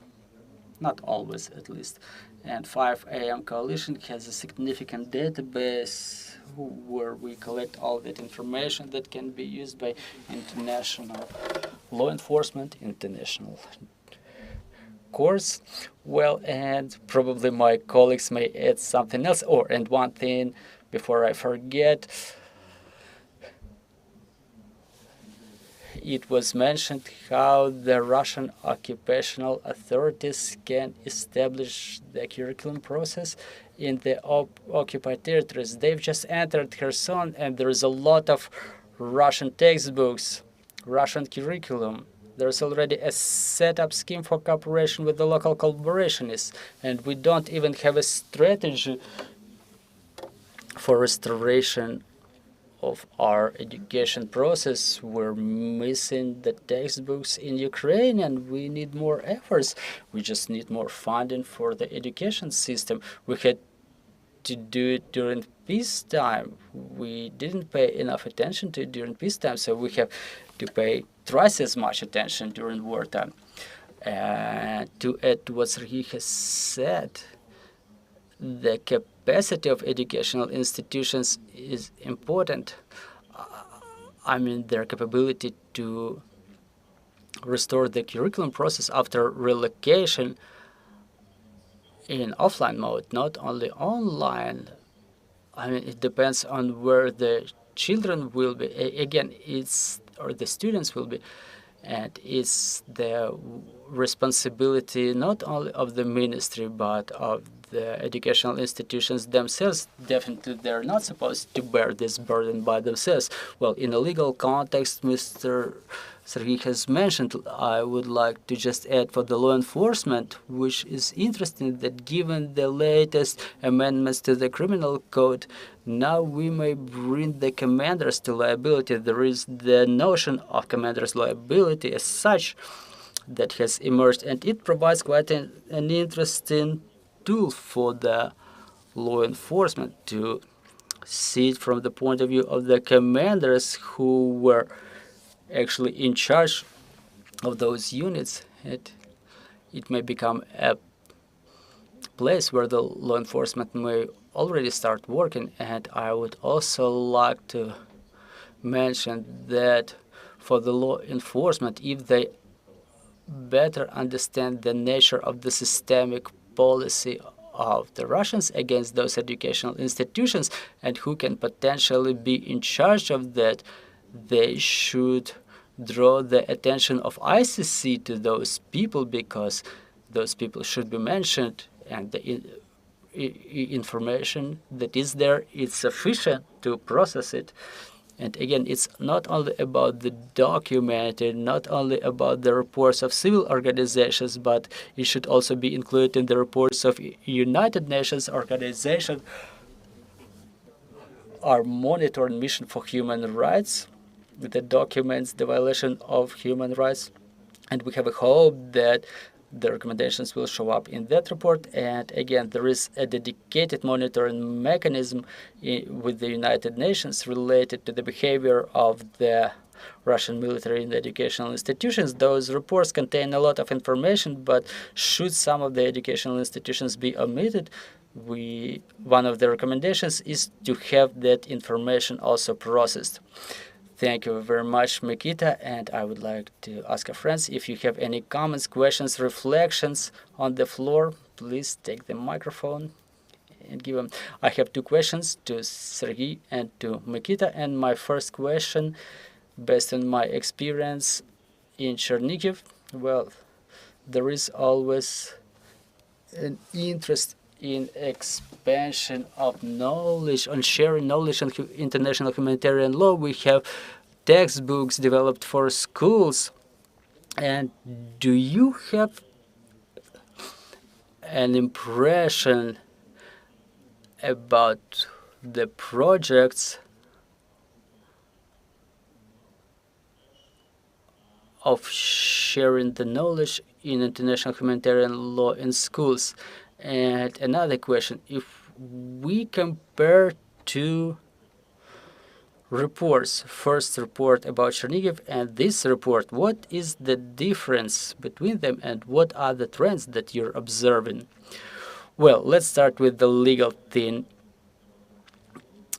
Not always, at least. And 5AM Coalition has a significant database where we collect all that information that can be used by international law enforcement, international courts. Well, and probably my colleagues may add something else. And one thing before I forget, it was mentioned how the Russian occupational authorities can establish the curriculum process in the occupied territories. They've just entered Kherson, and there is a lot of Russian textbooks, Russian curriculum. There's already a set-up scheme for cooperation with the local collaborationists, and we don't even have a strategy for restoration of our education process. We're missing the textbooks in Ukraine, and we need more efforts. We just need more funding for the education system. We had to do it during peacetime. We didn't pay enough attention to it during peacetime, so we have to pay twice as much attention during wartime. To add to what Serhiy has said, the capacity of educational institutions is important. I mean, their capability to restore the curriculum process after relocation in offline mode, not only online. I mean, it depends on where the children will be. Again, or the students will be, and it's the responsibility not only of the ministry but of the educational institutions themselves. Definitely, they're not supposed to bear this burden by themselves. Well, in a legal context, Mr. Serhiy has mentioned, I would like to just add for the law enforcement, which is interesting that given the latest amendments to the criminal code, now we may bring the commanders to liability. There is the notion of commanders' liability as such that has emerged, and it provides quite an interesting tool for the law enforcement to see it from the point of view of the commanders who were actually in charge of those units. It may become a place where the law enforcement may already start working. And I would also like to mention that for the law enforcement, if they better understand the nature of the systemic policy of the Russians against those educational institutions and who can potentially be in charge of that, they should draw the attention of ICC to those people, because those people should be mentioned, and the information that is there is sufficient to process it. And again, it's not only about the documented, not only about the reports of civil organizations, but it should also be included in the reports of United Nations organization, our monitoring mission for human rights that documents the violation of human rights. And we have a hope that the recommendations will show up in that report. And again, there is a dedicated monitoring mechanism with the United Nations related to the behavior of the Russian military in the educational institutions. Those reports contain a lot of information, but should some of the educational institutions be omitted, one of the recommendations is to have that information also processed. Thank you very much, Mykyta, and I would like to ask our friends if you have any comments, questions, reflections on the floor. please take the microphone and give them. I have two questions to Serhiy and to Mykyta, and my first question, based on my experience in Chernihiv, well, there is always an interest in expansion of knowledge, on sharing knowledge on international humanitarian law. We have textbooks developed for schools. And do you have an impression about the projects of sharing the knowledge in international humanitarian law in schools? And another question, if we compare two reports, first report about Chernihiv and this report, what is the difference between them and what are the trends that you're observing? Well, let's start with the legal thing.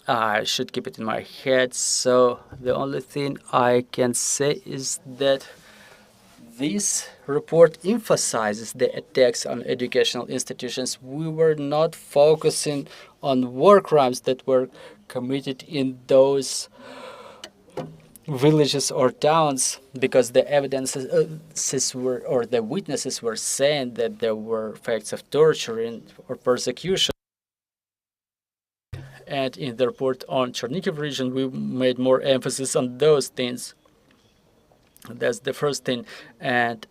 I should keep it in my head. So the only thing I can say is that this report emphasizes the attacks on educational institutions. We were not focusing on war crimes that were committed in those villages or towns, because the evidences were, or the witnesses were saying that there were facts of torture or persecution. And in the report on Chernihiv region, we made more emphasis on those things. That's the first thing. And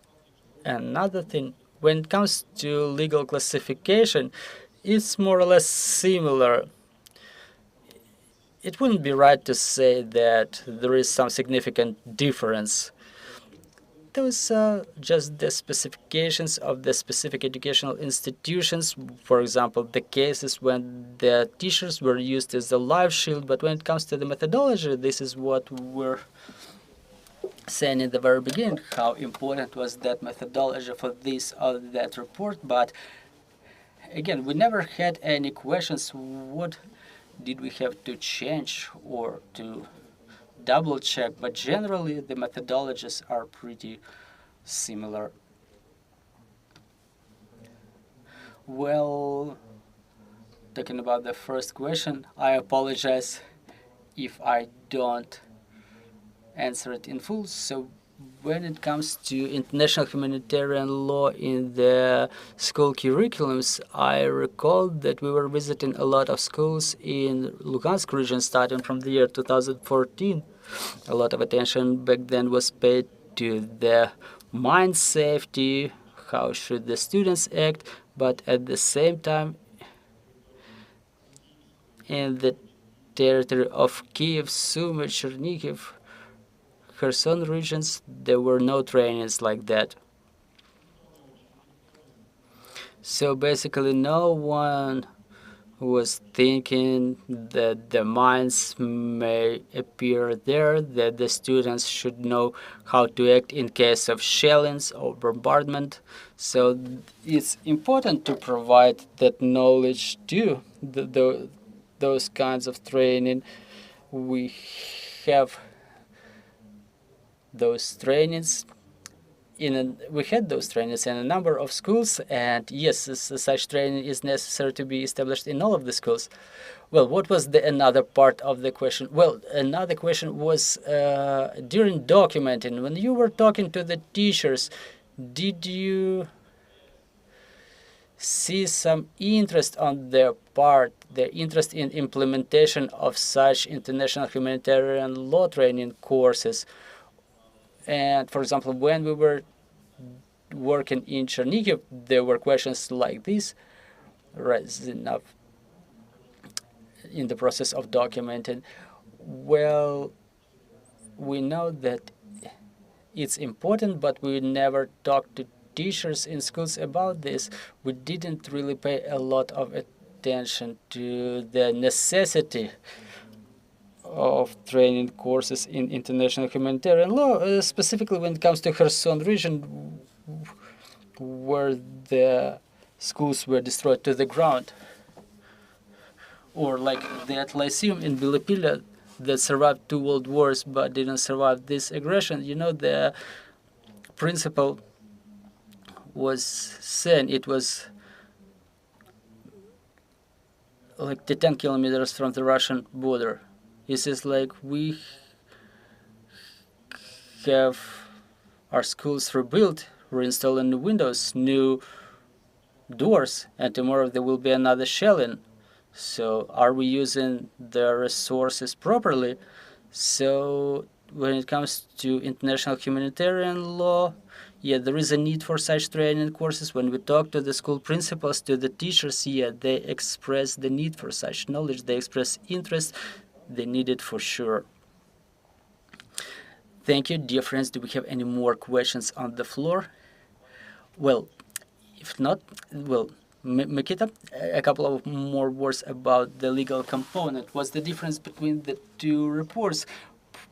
another thing, when it comes to legal classification, it's more or less similar. It wouldn't be right to say that there is some significant difference. Those are just the specifications of the specific educational institutions. For example, the cases when the teachers were used as a life shield. But when it comes to the methodology, this is what we're saying in the very beginning, how important was that methodology for this or that report. But again, we never had any questions, what did we have to change or to double check, but generally the methodologies are pretty similar. Well, talking about the first question, I apologize if I don't answer it in full. So when it comes to international humanitarian law in the school curriculums, I recall that we were visiting a lot of schools in Luhansk region starting from the year 2014. A lot of attention back then was paid to the mine safety, how should the students act, but at the same time in the territory of Kiev, Sumy, Chernihiv, Kherson regions, there were no trainings like that. So basically no one was thinking that the mines may appear there, that the students should know how to act in case of shellings or bombardment. So it's important to provide that knowledge to those kinds of training. We have those trainings we had those trainings in a number of schools, and yes, such training is necessary to be established in all of the schools. Well, what was the another part of the question? Well, another question was during documenting, when you were talking to the teachers, did you see some interest on their part, their interest in implementation of such international humanitarian law training courses? And for example, when we were working in Chernihiv, there were questions like this rising up in the process of documenting. Well, we know that it's important, but we never talked to teachers in schools about this. We didn't really pay a lot of attention to the necessity of training courses in international humanitarian law, specifically when it comes to Kherson region, where the schools were destroyed to the ground, or like the Lyceum in Bilipila that survived 2 world wars but didn't survive this aggression. You know, the principal was saying it was like the 10 kilometers from the Russian border. This is like we have our schools rebuilt, reinstalling new windows, new doors, and tomorrow there will be another shelling. So are we using the resources properly? So when it comes to international humanitarian law, yeah, there is a need for such training courses. When we talk to the school principals, to the teachers, yeah, they express the need for such knowledge. They express interest. They need it for sure. Thank you, dear friends. Do we have any more questions on the floor? Well, if not, well, Mykyta, a couple of more words about the legal component. What's the difference between the two reports?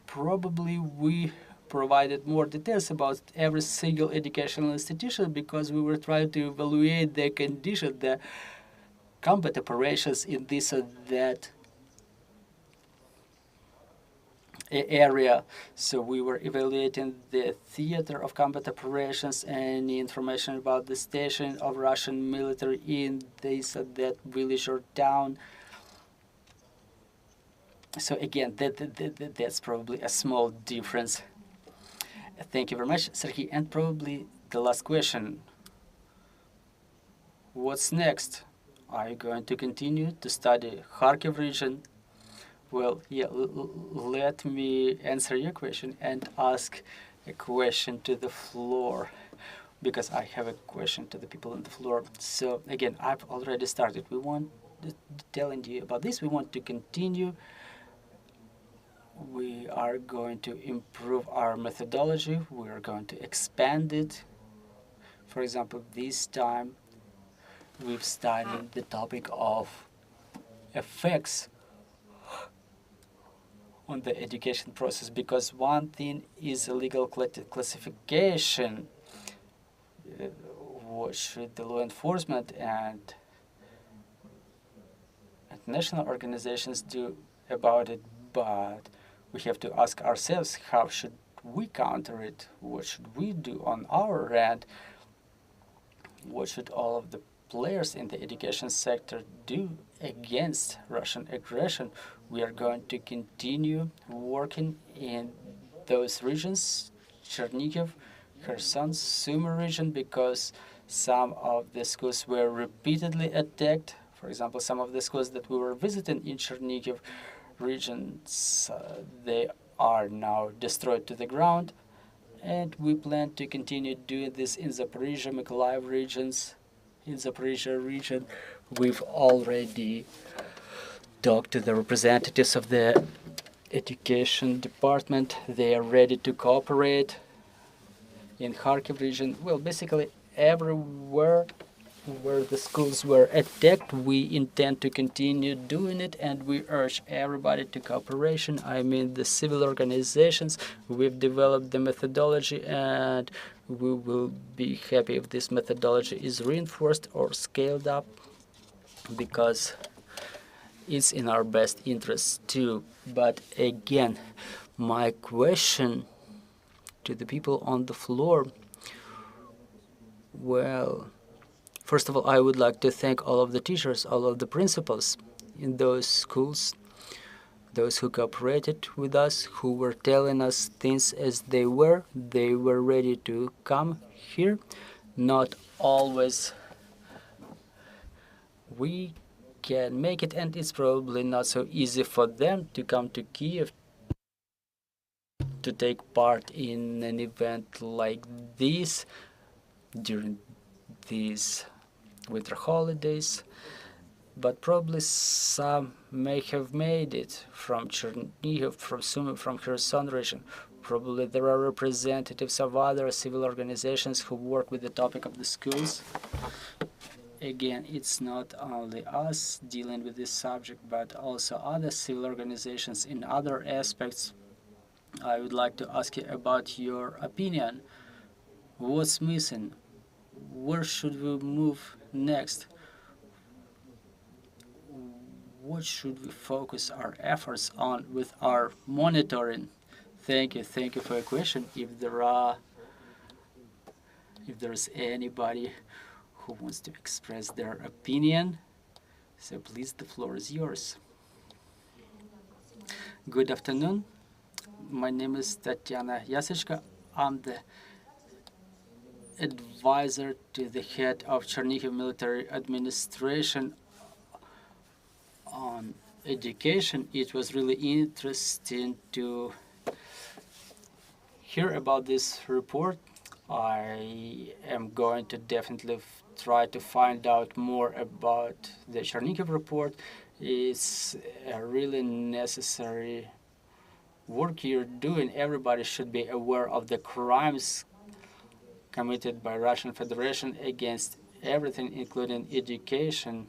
Probably we provided more details about every single educational institution because we were trying to evaluate the condition, the combat operations in this or that area. So we were evaluating the theater of combat operations, any information about the station of Russian military in this or that village or town. So again, that's probably a small difference. Thank you very much, Serhiy. And probably the last question. What's next? Are you going to continue to study Kharkiv region? Well, yeah, let me answer your question and ask a question to the floor, because I have a question to the people on the floor. So again, I've already started. We want telling you about this. We want to continue. We are going to improve our methodology. We are going to expand it. For example, this time we've studied the topic of effects on the education process, because one thing is a legal classification. What should the law enforcement and national organizations do about it? But we have to ask ourselves, how should we counter it? What should we do on our end? What should all of the players in the education sector do against Russian aggression? We are going to continue working in those regions, Chernihiv, Kherson, Sumy region, because some of the schools were repeatedly attacked. For example, some of the schools that we were visiting in Chernihiv regions, they are now destroyed to the ground. And we plan to continue doing this in Zaporizhia, Mykolaiv regions. In Zaporizhia region, we've already talked to the representatives of the education department. They are ready to cooperate. In Kharkiv region, well, basically everywhere where the schools were attacked, we intend to continue doing it, and we urge everybody to cooperation. I mean, the civil organizations. We've developed the methodology, and we will be happy if this methodology is reinforced or scaled up, because it's in our best interest too. But again, my question to the people on the floor, well, first of all, I would like to thank all of the teachers, all of the principals in those schools, those who cooperated with us, who were telling us things as they were. They were ready to come here. Not always we can make it, and it's probably not so easy for them to come to Kiev to take part in an event like this during these winter holidays, but probably some may have made it from Chernihiv, from Sumy, from Kherson region. Probably there are representatives of other civil organizations who work with the topic of the schools. Again, it's not only us dealing with this subject, but also other civil organizations in other aspects. I would like to ask you about your opinion. What's missing? Where should we move next? What should we focus our efforts on with our monitoring? Thank you for your question. If there's anybody who wants to express their opinion, So please, the floor is yours. Good afternoon. My name is Yana Sobko. I'm the advisor to the head of Chernihiv military administration on education. It was really interesting to hear about this report. I am going to definitely try to find out more about the Chernihiv report. It's a really necessary work you're doing. Everybody should be aware of the crimes committed by Russian Federation against everything, including education.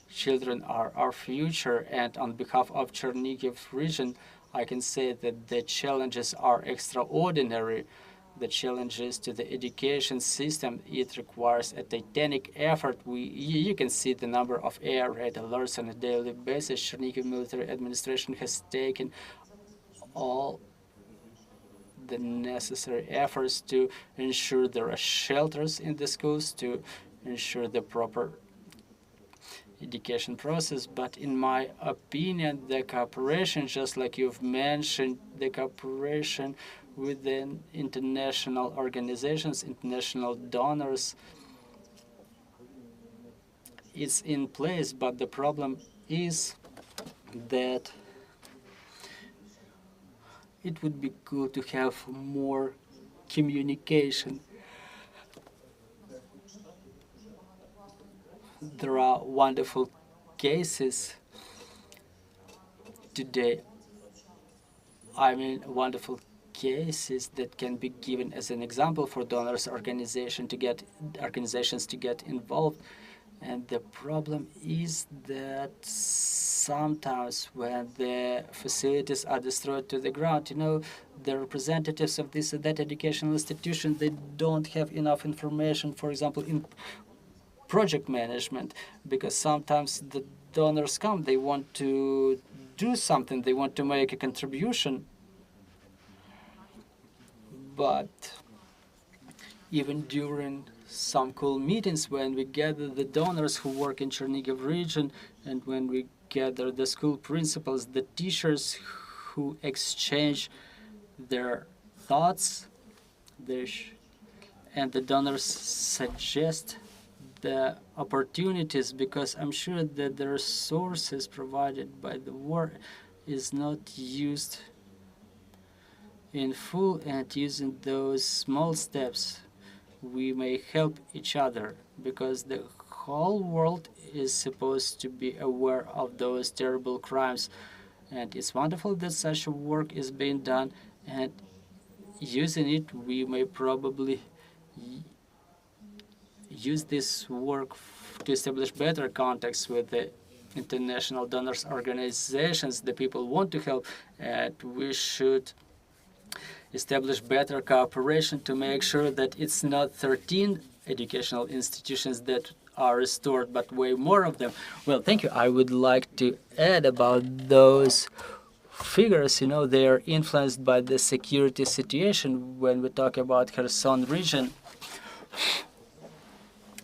Children are our future, and on behalf of Chernihiv region, I can say that the challenges are extraordinary. The challenges to the education system, it requires a titanic effort. You can see the number of air raid alerts on a daily basis. Chernihiv military administration has taken all the necessary efforts to ensure there are shelters in the schools, to ensure the proper education process. But in my opinion, the cooperation, just like you've mentioned, the cooperation within international organizations, international donors, is in place. But the problem is that it would be good to have more communication. There are wonderful cases today. I mean, wonderful cases that can be given as an example for donors organizations to get involved. And the problem is that sometimes when the facilities are destroyed to the ground, the representatives of this or that educational institution, they don't have enough information, for example, in project management, because sometimes the donors come, they want to do something, they want to make a contribution, but even during some cool meetings when we gather the donors who work in Chernihiv region, and when we gather the school principals, the teachers who exchange their thoughts, and the donors suggest the opportunities, because I'm sure that the resources provided by the war is not used in full, and using those small steps we may help each other, because the whole world is supposed to be aware of those terrible crimes. And it's wonderful that such work is being done, and using it, we may probably use this work to establish better contacts with the international donors organizations. The people want to help, and we should establish better cooperation to make sure that it's not 13 educational institutions that are restored, but way more of them. Well, thank you. I would like to add about those figures. They are influenced by the security situation. When we talk about Kherson region,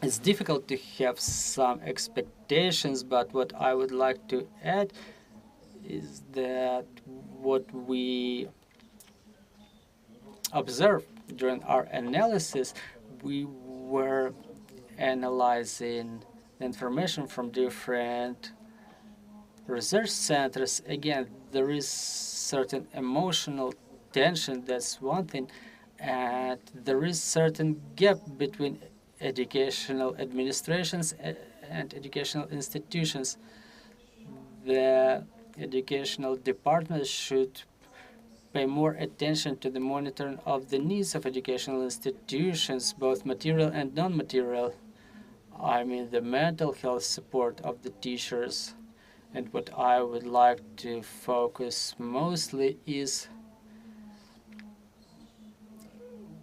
it's difficult to have some expectations, but what I would like to add is that what we observed during our analysis, we were analyzing information from different research centers. Again, there is certain emotional tension, that's one thing, and there is certain gap between educational administrations and educational institutions. The educational departments should pay more attention to the monitoring of the needs of educational institutions, both material and non-material. I mean, the mental health support of the teachers. And what I would like to focus mostly is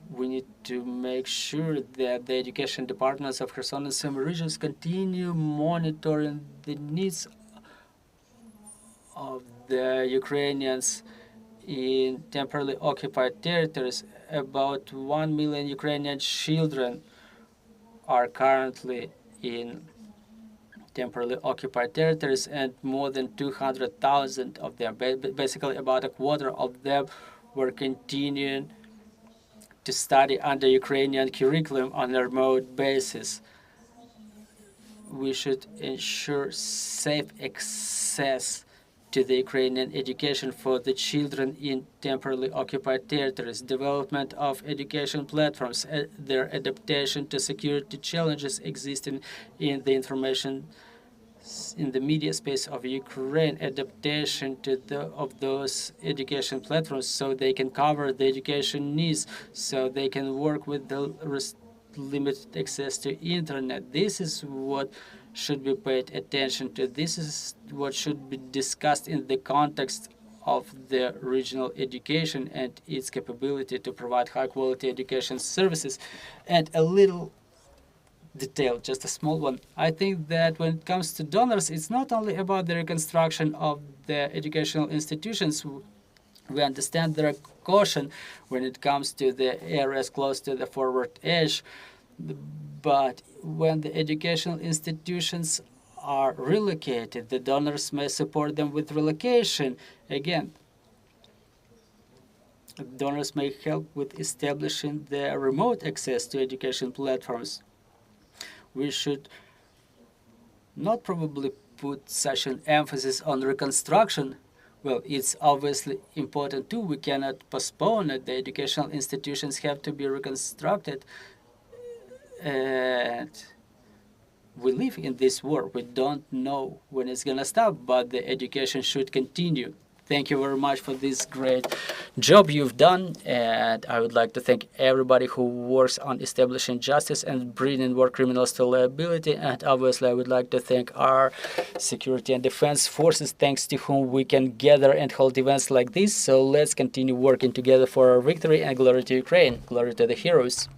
we need to make sure that the education departments of Kherson and Sumy regions continue monitoring the needs of the Ukrainians in temporarily occupied territories. About 1 million Ukrainian children are currently in temporarily occupied territories, and more than 200,000 of them, basically about a quarter of them, were continuing to study under Ukrainian curriculum on a remote basis. We should ensure safe access to the Ukrainian education for the children in temporarily occupied territories, development of education platforms, their adaptation to security challenges existing in the media space of Ukraine, adaptation to of those education platforms so they can cover the education needs, so they can work with the limited access to internet. This is what should be paid attention to. This is what should be discussed in the context of the regional education and its capability to provide high-quality education services. And a little detail, just a small one. I think that when it comes to donors, it's not only about the reconstruction of the educational institutions. We understand there are caution when it comes to the areas close to the forward edge, but when the educational institutions are relocated, the donors may support them with relocation. Again, donors may help with establishing the remote access to education platforms. We should not probably put such an emphasis on reconstruction. Well, it's obviously important too. We cannot postpone it. The educational institutions have to be reconstructed. And we live in this war. We don't know when it's going to stop, but the education should continue. Thank you very much for this great job you've done, and I would like to thank everybody who works on establishing justice and bringing war criminals to liability, and obviously I would like to thank our security and defense forces, thanks to whom we can gather and hold events like this. So let's continue working together for our victory, and glory to Ukraine, glory to the heroes.